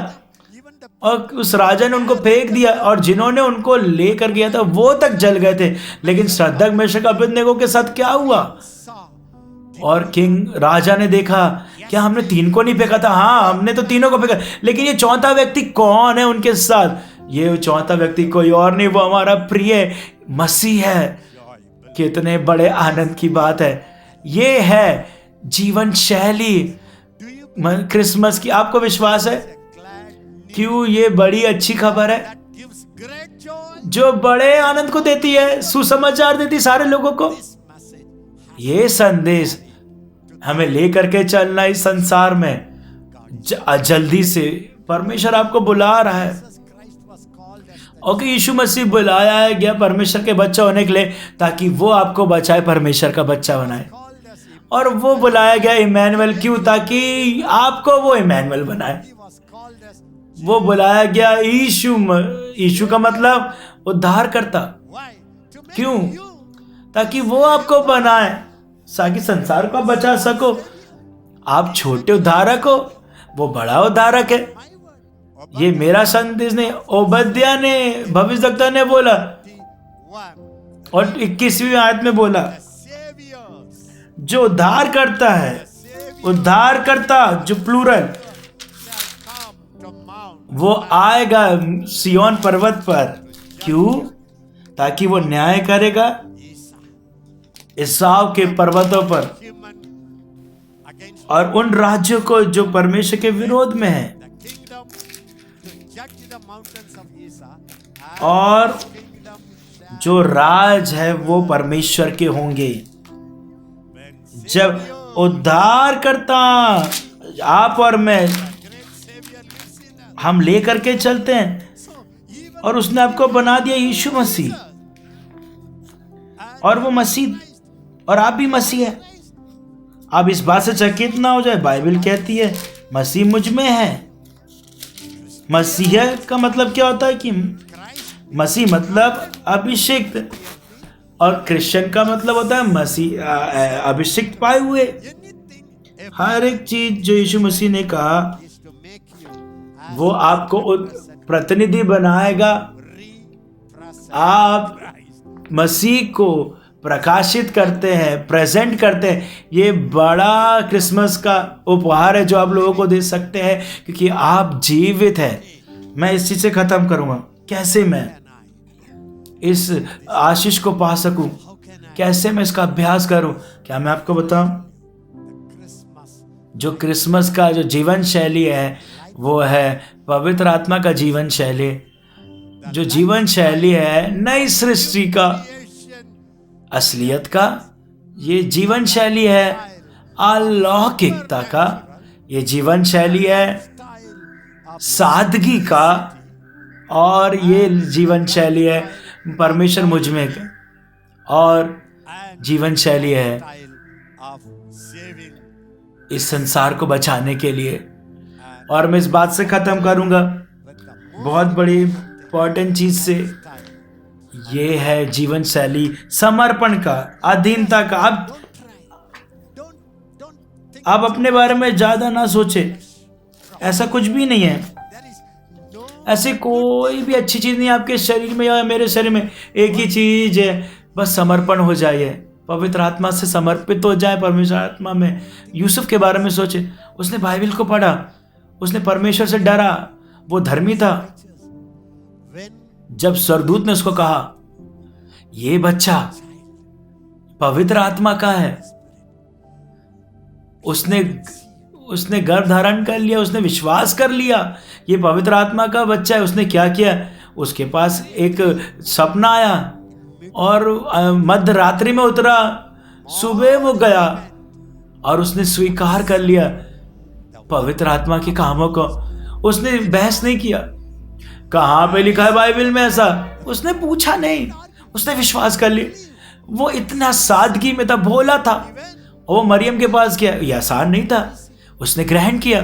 और उस राजा ने उनको फेंक दिया और जिन्होंने उनको लेकर गया था वो तक जल गए थे। लेकिन शद्रक मेशक अबेदनगो के साथ क्या हुआ? और किंग राजा ने देखा, क्या हमने तीन को नहीं फेंका था? हाँ हमने तो तीनों को फेंका, लेकिन ये चौथा व्यक्ति कौन है उनके साथ? ये चौथा व्यक्ति कोई और नहीं, वो हमारा प्रिय मसीह है। कितने बड़े आनंद की बात है। ये है जीवन शैली क्रिसमस की। आपको विश्वास है? क्यों ये बड़ी अच्छी खबर है जो बड़े आनंद को देती है, सुसमाचार देती सारे लोगों को। ये संदेश हमें लेकर के चलना इस संसार में। जल्दी से परमेश्वर आपको बुला रहा है। ओके, यीशु मसीह बुलाया गया परमेश्वर के बच्चा होने के लिए ताकि वो आपको बचाए, परमेश्वर का बच्चा बनाए। और वो बुलाया गया इमैनुअल, क्यों? ताकि आपको वो इमैनुअल बनाए। वो बुलाया गया यीशु का मतलब उद्धार करता। क्यों? ताकि वो आपको बनाए, ताकि संसार को बचा सको। आप छोटे उद्धारक हो, वो बड़ा उद्धारक है। ये मेरा संदेश नहीं, ओबद्या ने, भविष्यवक्ता ने बोला और 21वीं आयत में बोला, जो उद्धार करता है, उद्धार करता जो प्लूरल, वो आएगा सियोन पर्वत पर। क्यों? ताकि वो न्याय करेगा एसाव के पर्वतों पर और उन राज्यों को जो परमेश्वर के विरोध में है, और जो राज है वो परमेश्वर के होंगे। जब उद्धार करता आप और मैं, हम लेकर के चलते हैं और उसने आपको बना दिया यीशु मसीह, और वो मसीह, और आप भी मसीह है। आप इस बात से चकित ना हो जाए, बाइबल कहती है मसीह मुझ में है। मसीह का मतलब क्या होता है? कि मसीह मतलब अभिषिक्त, और क्रिश्चियन का मतलब होता है मसीह अभिषिक्त पाए हुए। हर एक चीज जो यीशु मसीह ने कहा वो आपको प्रतिनिधि बनाएगा। आप मसीह को प्रकाशित करते हैं, प्रेजेंट करते हैं। ये बड़ा क्रिसमस का उपहार है जो आप लोगों को दे सकते हैं, क्योंकि आप जीवित हैं। मैं इस चीज से खत्म करूंगा, कैसे मैं इस आशीष को पा सकूं, कैसे मैं इसका अभ्यास करूं। क्या मैं आपको बताऊं? जो क्रिसमस का जो जीवन शैली है वो है पवित्र आत्मा का जीवन शैली। जो जीवन शैली है नई सृष्टि का, असलियत का, ये जीवन शैली है अलौकिकता का, ये जीवन शैली है सादगी का, और ये जीवन शैली है परमेश्वर मुझ में का, और जीवन शैली है इस संसार को बचाने के लिए। और मैं इस बात से खत्म करूंगा बहुत बड़ी इंपॉर्टेंट चीज से, ये है जीवन शैली समर्पण का, अधीनता का। आप अपने बारे में ज्यादा ना सोचे, ऐसा कुछ भी नहीं है। ऐसे कोई भी अच्छी चीज नहीं आपके शरीर में या मेरे शरीर में। एक ही चीज है, बस समर्पण हो जाइए, पवित्र आत्मा से समर्पित हो जाए परमेश्वर आत्मा में। यूसुफ के बारे में सोचे, उसने बाइबल को पढ़ा, उसने परमेश्वर से डरा, वो धर्मी था। जब स्वर्गदूत ने उसको कहा ये बच्चा पवित्र आत्मा का है, उसने गर्भ धारण कर लिया, उसने विश्वास कर लिया ये पवित्र आत्मा का बच्चा है। उसने क्या किया? उसके पास एक सपना आया और मध्य रात्रि में उतरा, सुबह वो गया और उसने स्वीकार कर लिया पवित्र आत्मा के कामों को। उसने बहस नहीं किया, कहाँ पे लिखा है बाइबल में ऐसा, उसने पूछा नहीं, उसने विश्वास कर लिया। वो इतना सादगी में था, भोला था। वो मरियम के पास गया, ये आसान नहीं था, उसने ग्रहण किया।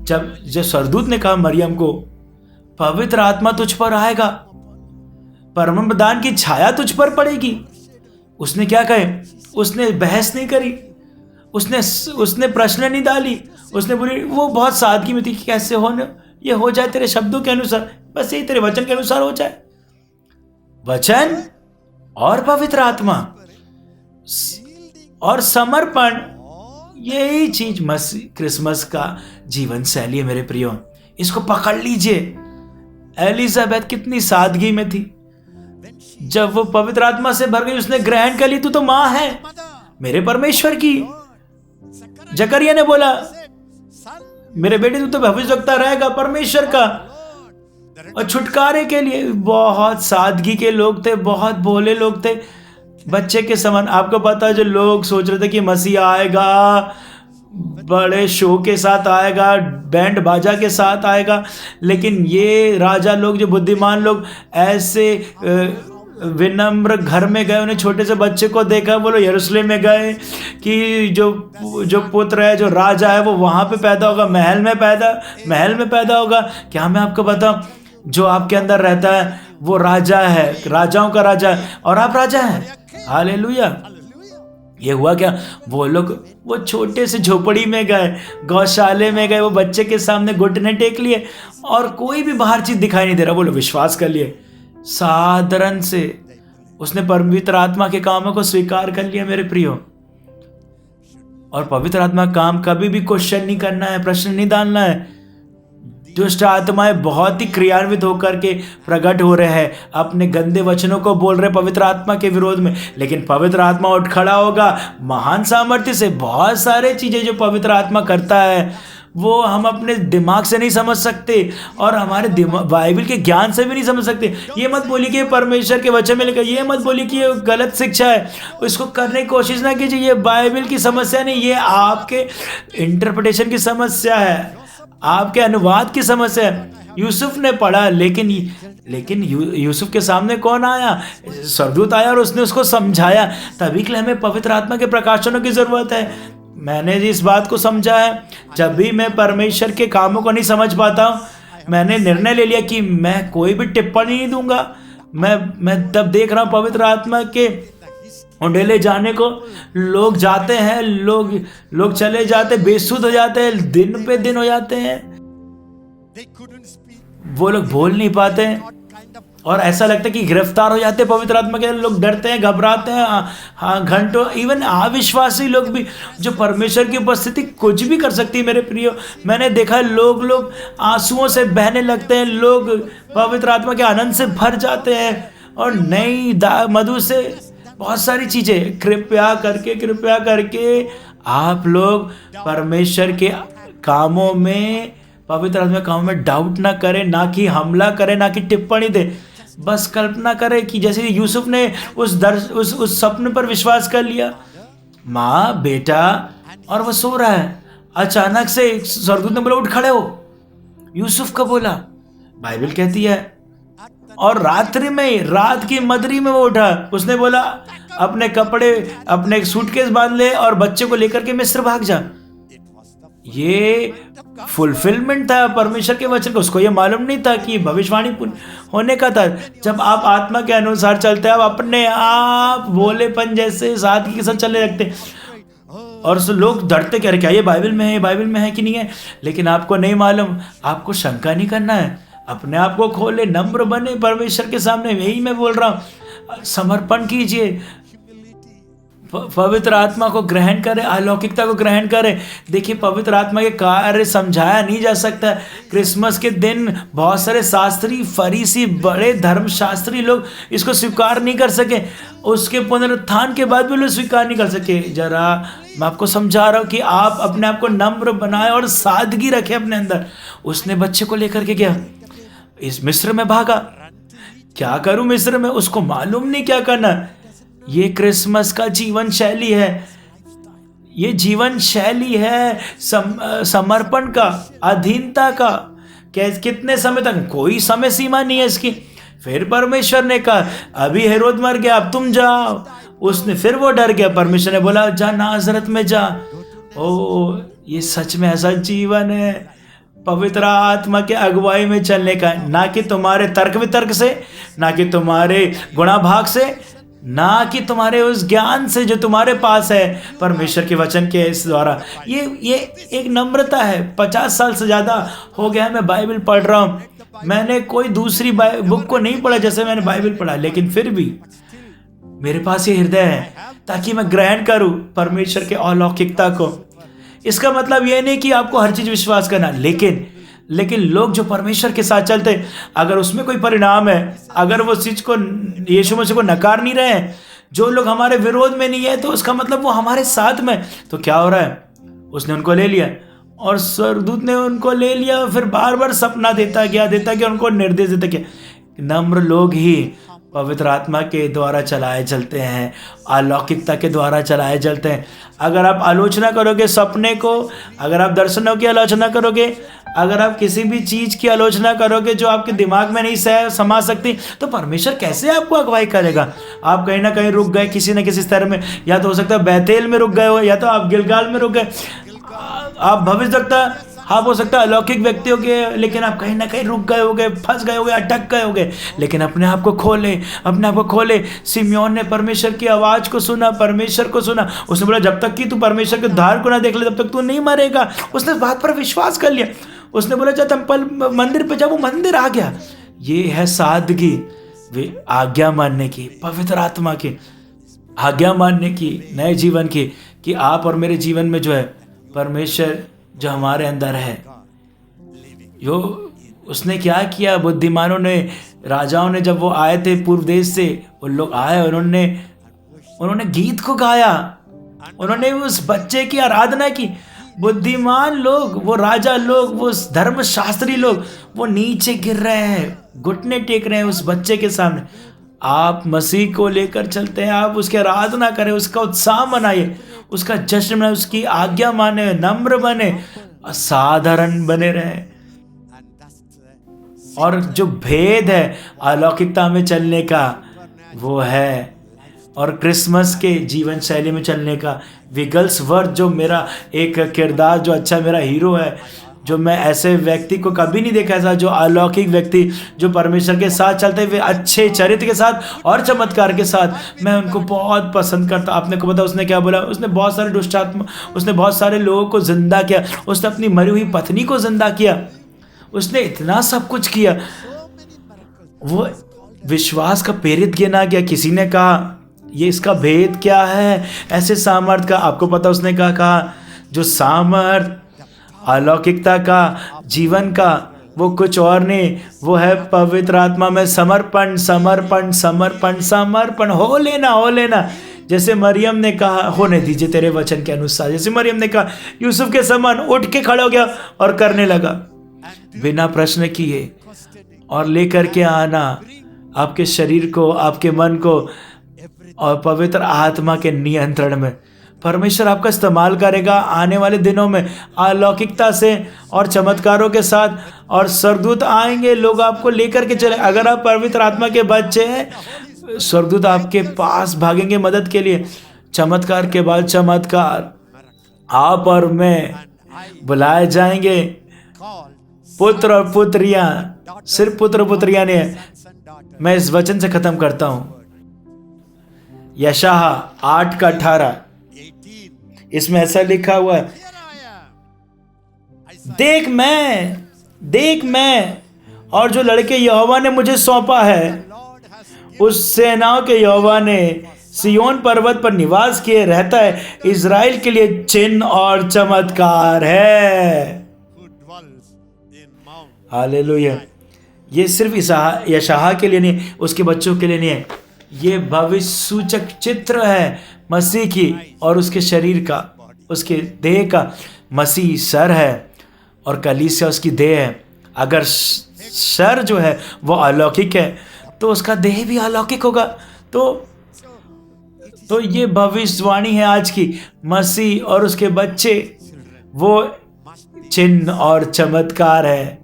जब स्वर्गदूत ने कहा मरियम को पवित्र आत्मा तुझ पर आएगा, परम प्रधान की छाया तुझ पर पड़ेगी। उसने क्या कहे? उसने बहस नहीं करी, उसने प्रश्न नहीं डाली, उसने बोली, वो बहुत सादगी में थी कि कैसे ये हो जाए तेरे शब्दों के अनुसार, बस यही तेरे वचन के अनुसार हो जाए। वचन और पवित्र आत्मा और समर्पण, यही चीज क्रिसमस का जीवन शैली है मेरे प्रियो। इसको पकड़ लीजिए। एलिजाबेथ कितनी सादगी में थी, जब वो पवित्र आत्मा से भर गई उसने ग्रहण कर ली, तू तो मां है मेरे परमेश्वर की। जकरिया ने बोला, मेरे बेटे तू तो भविष्यवक्ता रहेगा परमेश्वर का। और छुटकारे के लिए बहुत सादगी के लोग थे, बहुत भोले लोग थे, बच्चे के समान। आपको पता है, जो लोग सोच रहे थे कि मसीह आएगा, बड़े शो के साथ आएगा, बैंड बाजा के साथ आएगा, लेकिन ये राजा लोग, जो बुद्धिमान लोग, ऐसे विनम्र घर में गए। उन्हें छोटे से बच्चे को देखा, बोलो यरूशलेम में गए कि जो पुत्र है, जो राजा है, वो वहाँ पे पैदा होगा, महल में पैदा होगा। क्या मैं आपको बताऊं, जो आपके अंदर रहता है वो राजा है, राजाओं का राजा है, और आप राजा हैं। हालेलुया। ये हुआ क्या? वो लोग वो छोटे से झोपड़ी में गए, गौशाले में गए, वो बच्चे के सामने घुटने टेक लिए और कोई भी बाहर चीज दिखाई नहीं दे रहा, बोलो विश्वास कर लिए। साधारण से उसने पवित्र आत्मा के कामों को स्वीकार कर लिया मेरे प्रियो। और पवित्र आत्मा काम कभी भी क्वेश्चन नहीं करना है, प्रश्न नहीं डालना है। दुष्ट आत्माएं बहुत ही क्रियान्वित होकर के प्रकट हो रहे हैं, अपने गंदे वचनों को बोल रहे पवित्र आत्मा के विरोध में, लेकिन पवित्र आत्मा उठ खड़ा होगा महान सामर्थ्य से। बहुत सारे चीजें जो पवित्र आत्मा करता है वो हम अपने दिमाग से नहीं समझ सकते और हमारे बाइबल के ज्ञान से भी नहीं समझ सकते। ये मत बोलिए कि परमेश्वर के वचन में लिखा, ये मत बोलिए कि ये गलत शिक्षा है, इसको करने की कोशिश ना कीजिए। ये बाइबल की समस्या नहीं, ये आपके इंटरप्रिटेशन की समस्या है, आपके अनुवाद की समस्या है। यूसुफ ने पढ़ा, लेकिन यूसुफ के सामने कौन आया? स्वर्गदूत आया और उसने उसको समझाया। तभी के लिए हमें पवित्र आत्मा के प्रकाशनों की जरूरत है। मैंने इस बात को समझा है, जब भी मैं परमेश्वर के कामों को नहीं समझ पाता हूँ, मैंने निर्णय ले लिया कि मैं कोई भी टिप्पणी नहीं दूंगा। मैं तब देख रहा हूँ पवित्र आत्मा के उंडेले जाने को। लोग जाते हैं, लोग चले जाते, बेसुध हो जाते हैं, दिन पे दिन हो जाते हैं, वो लोग बोल नहीं पाते हैं और ऐसा लगता है कि गिरफ्तार हो जाते हैं पवित्र आत्मा के। लोग डरते हैं, घबराते हैं, हाँ घंटों। इवन अविश्वासी लोग भी, जो परमेश्वर की उपस्थिति कुछ भी कर सकती है मेरे प्रियो। मैंने देखा है लोग आंसुओं से बहने लगते हैं, लोग पवित्र आत्मा के आनंद से भर जाते हैं और नई मधु से बहुत सारी चीजें। कृपया करके आप लोग परमेश्वर के कामों में, पवित्र आत्मा के कामों में डाउट ना करें, ना कि हमला करें, ना कि टिप्पणी दे। बस कल्पना करें कि जैसे यूसुफ ने उस सपने पर विश्वास कर लिया, माँ बेटा, और वो सो रहा है। अचानक से स्वर्गदूत ने बोला उठ खड़े हो। यूसुफ को बोला, बाइबल कहती है, और रात की मदरी में वो उठा। उसने बोला अपने कपड़े, अपने सूटकेस बांध ले और बच्चे को लेकर के मिस्र भाग जा। ये फुलफिलमेंट था परमेश्वर के वचन का। उसको ये मालूम नहीं था कि भविष्यवाणी होने का था। जब आप आत्मा के अनुसार चलते हैं, आप अपने आप भोलेपन जैसे सादगी के साथ चलने लगते हैं और लोग डरते क्या, क्या ये बाइबल में है कि नहीं है। लेकिन आपको नहीं मालूम, आपको शंका नहीं करना है, अपने आप को खोले, नम्र बने परमेश्वर के सामने। यही मैं बोल रहा हूँ, समर्पण कीजिए, पवित्र आत्मा को ग्रहण करें, अलौकिकता को ग्रहण करें। देखिए पवित्र आत्मा के कार्य समझाया नहीं जा सकता। क्रिसमस के दिन बहुत सारे शास्त्री, फरीसी, बड़े धर्मशास्त्री लोग इसको स्वीकार नहीं कर सके। उसके पुनरुत्थान के बाद भी लोग स्वीकार नहीं कर सके। जरा मैं आपको समझा रहा हूँ कि आप अपने आप को नम्र बनाए और सादगी रखें अपने अंदर। उसने बच्चे को लेकर के गया, इस मिस्र में भागा। क्या करूं मिस्र में, उसको मालूम नहीं क्या करना। ये क्रिसमस का जीवन शैली है, ये जीवन शैली है समर्पण का, अधीनता का। कितने समय तक, कोई समय सीमा नहीं है इसकी। फिर परमेश्वर ने कहा अभी हेरोद मर गया, अब तुम जाओ। उसने फिर वो डर गया, परमेश्वर ने बोला जा नाजरत में जा। ओ ये सच में ऐसा जीवन है। पवित्र आत्मा के अगुवाई में चलने का, ना कि तुम्हारे तर्क वितर्क से, ना कि तुम्हारे गुणाभाग से, ना कि तुम्हारे उस ज्ञान से जो तुम्हारे पास है, परमेश्वर के वचन के इस द्वारा। ये एक नम्रता है। 50 साल से ज़्यादा हो गया है मैं बाइबल पढ़ रहा हूँ। मैंने कोई दूसरी बुक को नहीं पढ़ा जैसे मैंने बाइबल पढ़ा, लेकिन फिर भी मेरे पास ये हृदय है ताकि मैं ग्रहण करूँ परमेश्वर के अलौकिकता को। इसका मतलब ये नहीं कि आपको हर चीज़ विश्वास करना, लेकिन लोग जो परमेश्वर के साथ चलते, अगर उसमें कोई परिणाम है, अगर वो चीज़ को यीशु मसीह को नकार नहीं रहे हैं, जो लोग हमारे विरोध में नहीं है, तो उसका मतलब वो हमारे साथ में। तो क्या हो रहा है, उसने उनको ले लिया और स्वर्गदूत ने उनको ले लिया, फिर बार बार सपना देता गया, उनको निर्देश देता गया। नम्र लोग ही पवित्र आत्मा के द्वारा चलाए चलते हैं, अलौकिकता के द्वारा चलाए चलते हैं। अगर आप आलोचना करोगे सपने को, अगर आप दर्शनों की आलोचना करोगे, अगर आप किसी भी चीज़ की आलोचना करोगे जो आपके दिमाग में नहीं समा सकती, तो परमेश्वर कैसे आपको अगुवाई करेगा। आप कहीं ना कहीं रुक गए किसी न किसी स्तर में, या तो हो सकता है बैतेल में रुक गए हो, या तो आप गिलगाल में रुक गए। आप भविष्यवक्ता, आप हो सकता है अलौकिक व्यक्ति हो गए, लेकिन आप कहीं ना कहीं रुक गए होगे, फंस गए होगे, अटक गए होगे। लेकिन अपने आप को खोले। सिमियोन ने परमेश्वर की आवाज़ को सुना, परमेश्वर को सुना। उसने बोला जब तक कि तू परमेश्वर के उद्धार को ना देख ले, तब तक तू नहीं मरेगा। उसने बात पर विश्वास कर लिया। उसने बोला जब टेम्पल मंदिर पे, जब वो मंदिर आ गया। ये है सादगी, वे आज्ञा मानने की, पवित्र आत्मा की आज्ञा मानने की, नए जीवन की, कि आप और मेरे जीवन में जो है परमेश्वर जो हमारे अंदर है, जो उसने क्या किया। बुद्धिमानों ने, राजाओं ने, जब वो आए थे पूर्व देश से, वो लोग आए, उन्होंने गीत को गाया, उन्होंने उस बच्चे की आराधना की। बुद्धिमान लोग, वो राजा लोग, वो धर्मशास्त्री लोग, वो नीचे गिर रहे हैं, घुटने टेक रहे हैं उस बच्चे के सामने। आप मसीह को लेकर चलते हैं, आप उसकी आराधना करें, उसका उत्साह मनाइए, उसका जश्न मनाइए, उसकी आज्ञा माने, नम्र बने, असाधारण बने रहे। और जो भेद है अलौकिकता में चलने का, वो है, और क्रिसमस के जीवन शैली में चलने का, विगल्सवर्थ जो मेरा एक किरदार, जो अच्छा मेरा हीरो है, जो मैं ऐसे व्यक्ति को कभी नहीं देखा ऐसा, जो अलौकिक व्यक्ति, जो परमेश्वर के साथ चलते हुए अच्छे चरित्र के साथ और चमत्कार के साथ, मैं उनको बहुत पसंद करता। आपने को पता उसने क्या बोला? उसने बहुत सारे दुष्टात्मा, उसने बहुत सारे लोगों को जिंदा किया, उसने अपनी मरी हुई पत्नी को जिंदा किया, उसने इतना सब कुछ किया। वो विश्वास का प्रेरित गिना गया। किसी ने कहा ये इसका भेद क्या है ऐसे सामर्थ का? आपको पता उसने क्या कहा? जो सामर्थ अलौकिकता का, जीवन का, वो कुछ और नहीं, वो है पवित्र आत्मा में समर्पण, समर्पण, समर्पण, समर्पण। हो लेना। जैसे मरियम ने कहा, होने दीजिए तेरे वचन के अनुसार। जैसे मरियम ने कहा, यूसुफ के समान उठ के खड़ा हो गया और करने लगा, बिना प्रश्न किए। और लेकर के आना आपके शरीर को, आपके मन को, और पवित्र आत्मा के नियंत्रण में परमेश्वर आपका इस्तेमाल करेगा आने वाले दिनों में, अलौकिकता से और चमत्कारों के साथ। और स्वर्गदूत आएंगे, लोग आपको लेकर के चले। अगर आप पवित्र आत्मा के बच्चे हैं, स्वर्गदूत आपके पास भागेंगे मदद के लिए। चमत्कार के बाद चमत्कार, आप और मैं बुलाए जाएंगे। पुत्र और पुत्रियां, सिर्फ पुत्र पुत्रियां नहीं है। मैं इस वचन से खत्म करता हूं, यशायाह 8:18, इसमें ऐसा लिखा हुआ है, देख मैं और जो लड़के यहोवा ने मुझे सौंपा है, उस सेनाओं के यहोवा ने सियोन पर्वत पर निवास किए रहता है। इज़राइल के लिए चिन्ह और चमत्कार है। हालेलुया। ये सिर्फ यशायाह के लिए नहीं, उसके बच्चों के लिए नहीं है। ये भविष्य सूचक चित्र है मसीह की और उसके शरीर का, उसके देह का। मसीह सर है और कलीसिया उसकी देह है। अगर सर जो है वो अलौकिक है, तो उसका देह भी अलौकिक होगा। तो ये भविष्यवाणी है आज की। मसीह और उसके बच्चे वो चिन्ह और चमत्कार है।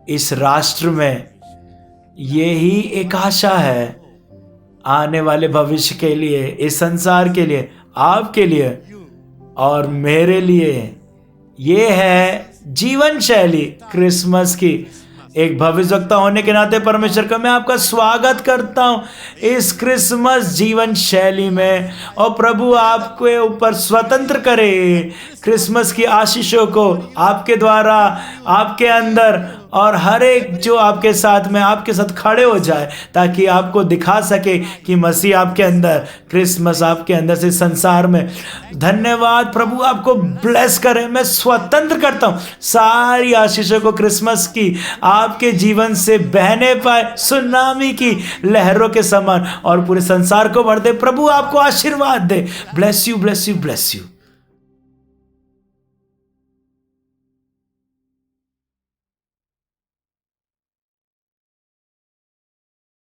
इस राष्ट्र में यही एक आशा है आने वाले भविष्य के लिए, इस संसार के लिए, आपके लिए और मेरे लिए। ये है जीवन शैली क्रिसमस की एक भविष्यवक्ता होने के नाते परमेश्वर का मैं आपका स्वागत करता हूँ इस क्रिसमस जीवन शैली में। और प्रभु आपके ऊपर स्वतंत्र करे क्रिसमस की आशीषों को आपके द्वारा, आपके अंदर, और हर एक जो आपके साथ में आपके साथ खड़े हो जाए ताकि आपको दिखा सके कि मसीह आपके अंदर, क्रिसमस आपके अंदर से संसार में। धन्यवाद प्रभु, आपको ब्लेस करे। मैं स्वतंत्र करता हूँ सारी आशीषों को क्रिसमस की आपके जीवन से बहने पाए सुनामी की लहरों के समान और पूरे संसार को भर दे। प्रभु आपको आशीर्वाद दे। Bless you, bless you, bless you.